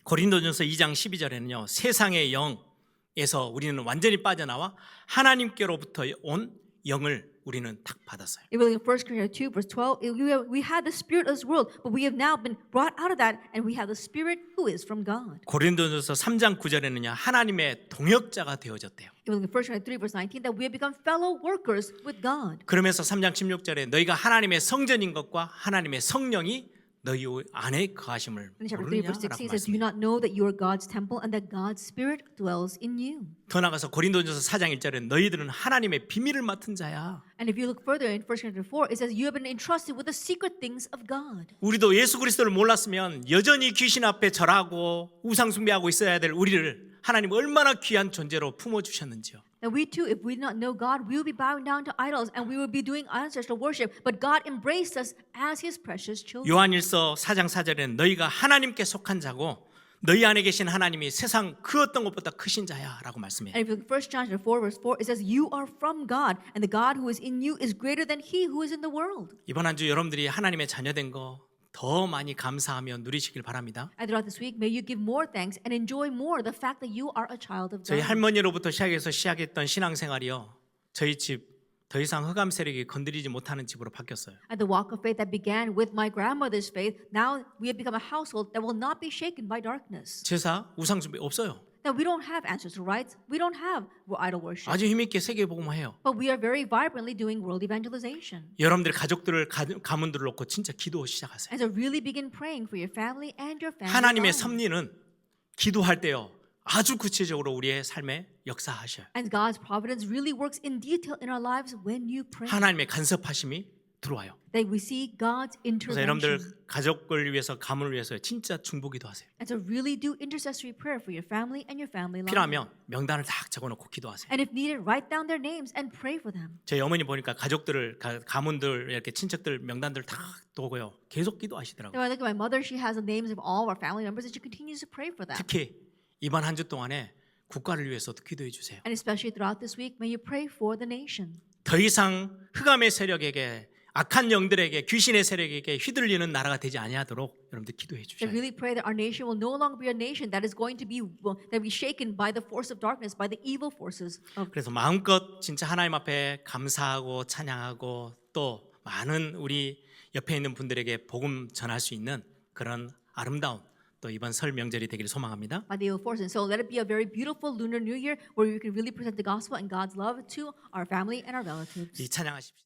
[SPEAKER 2] 고린도전서 2장 12절에는요. 세상의 영에서 우리는 완전히 빠져나와 하나님께로부터 온 영을 우리는 딱 받았어요.
[SPEAKER 3] It really in 1 Corinthians 2 verse 12, we had the spirit of this world, but we have now been brought out of that and we have the spirit who is from God.
[SPEAKER 2] 고린도전서 3장 9절에는요. 하나님의 동역자가 되어졌대요.
[SPEAKER 3] It was in 1 Corinthians 3 verse 19 that we have become fellow workers with God.
[SPEAKER 2] 그러면서 3장 16절에 너희가 하나님의 성전인 것과 하나님의 성령이 너희 안에 거하심을
[SPEAKER 3] In chapter 3 verse
[SPEAKER 2] 모르느냐라고
[SPEAKER 3] 16 says, do you
[SPEAKER 2] 말씀해요.
[SPEAKER 3] not know that you are God's temple and that God's spirit dwells in you?
[SPEAKER 2] 더 나가서 고린도전서 4장 1절에 너희들은 하나님의 비밀을 맡은 자야.
[SPEAKER 3] And if you look further in 1 Corinthians 4, it says you have been entrusted with the secret things of God.
[SPEAKER 2] 우리도 예수 그리스도를 몰랐으면 여전히 귀신 앞에 절하고 우상 숭배하고 있어야 될 우리를 하나님 얼마나 귀한 존재로 품어 주셨는지요.
[SPEAKER 3] And we too, if we do not know God, we will be bowing down to idols and we will be doing ancestral worship. But God embraced us as His precious children.
[SPEAKER 2] 요한일서 4장 4절에는 너희가 하나님께 속한 자고 너희 안에 계신 하나님이 세상 그 어떤 것보다 크신 자야라고 말씀해요.
[SPEAKER 3] And if you look 1 John 4 verse 4, it says you are from God and the God who is in you is greater than he who is in the world.
[SPEAKER 2] 이번 한 주 여러분들이 하나님의 자녀된 거 더 많이 감사하며 누리시길 바랍니다.
[SPEAKER 3] And throughout this week, may you give more thanks and enjoy more the fact that you are a child of
[SPEAKER 2] 저희
[SPEAKER 3] God.
[SPEAKER 2] 할머니로부터 시작했던 신앙생활이요. 저희 집 더 이상 흑암 세력이 건드리지 못하는 집으로 바뀌었어요.
[SPEAKER 3] And the walk of faith that began with my grandmother's faith, now we have become a household that will not be shaken by darkness.
[SPEAKER 2] 제사, 우상 숭배 없어요.
[SPEAKER 3] Now we don't have ancestral rites, we don't have idol worship,
[SPEAKER 2] 아주 힘있게 세계복음화 해요.
[SPEAKER 3] but we are very vibrantly doing world evangelization.
[SPEAKER 2] 여러분들 가족들을 가문들을 놓고 진짜 기도 시작하세요.
[SPEAKER 3] And so really begin praying for your family and your family.
[SPEAKER 2] 하나님의
[SPEAKER 3] line.
[SPEAKER 2] 섭리는 기도할 때요. 아주 구체적으로 우리의 삶에 역사하셔요.
[SPEAKER 3] And God's providence really works in detail in our lives when you pray.
[SPEAKER 2] 하나님의 간섭하심이 들어와요.
[SPEAKER 3] That we see God's
[SPEAKER 2] 그래서
[SPEAKER 3] intervention.
[SPEAKER 2] 여러분들 가족을 위해서 가문을 위해서 진짜 중보기도 하세요.
[SPEAKER 3] And so really do intercessory prayer for your family and your family line.
[SPEAKER 2] 필요하면 명단을 딱 적어놓고 기도하세요.
[SPEAKER 3] And if needed, write down their names and pray for them.
[SPEAKER 2] 저희 어머니 보니까 가족들을 가문들 이렇게 친척들 명단들 다 두고요. 계속 기도하시더라고요.
[SPEAKER 3] Now I look at my mother, she has the names of all our family members and she continues to pray for them.
[SPEAKER 2] 특히 이번 한 주 동안에 국가를 위해서도 기도해 주세요.
[SPEAKER 3] And especially throughout this week, may you pray for the nation.
[SPEAKER 2] 더 이상 흑암의 세력에게 악한 영들에게 귀신의 세력에게 휘둘리는 나라가 되지 아니하도록 여러분들 기도해
[SPEAKER 3] That
[SPEAKER 2] 주셔야 돼요.
[SPEAKER 3] really pray that our nation will no longer be a nation that is going to be shaken by the force of darkness, by the evil forces of.
[SPEAKER 2] 그래서 마음껏 진짜 하나님 앞에 감사하고 찬양하고 또 많은 우리 옆에 있는 분들에게 복음 전할 수 있는 그런 아름다운 또 이번 설 명절이 되기를 소망합니다.
[SPEAKER 3] By the evil force. And so let it be a very beautiful Lunar New Year where we can really present the gospel and God's love to our family and our relatives.
[SPEAKER 2] 이 찬양하십시오.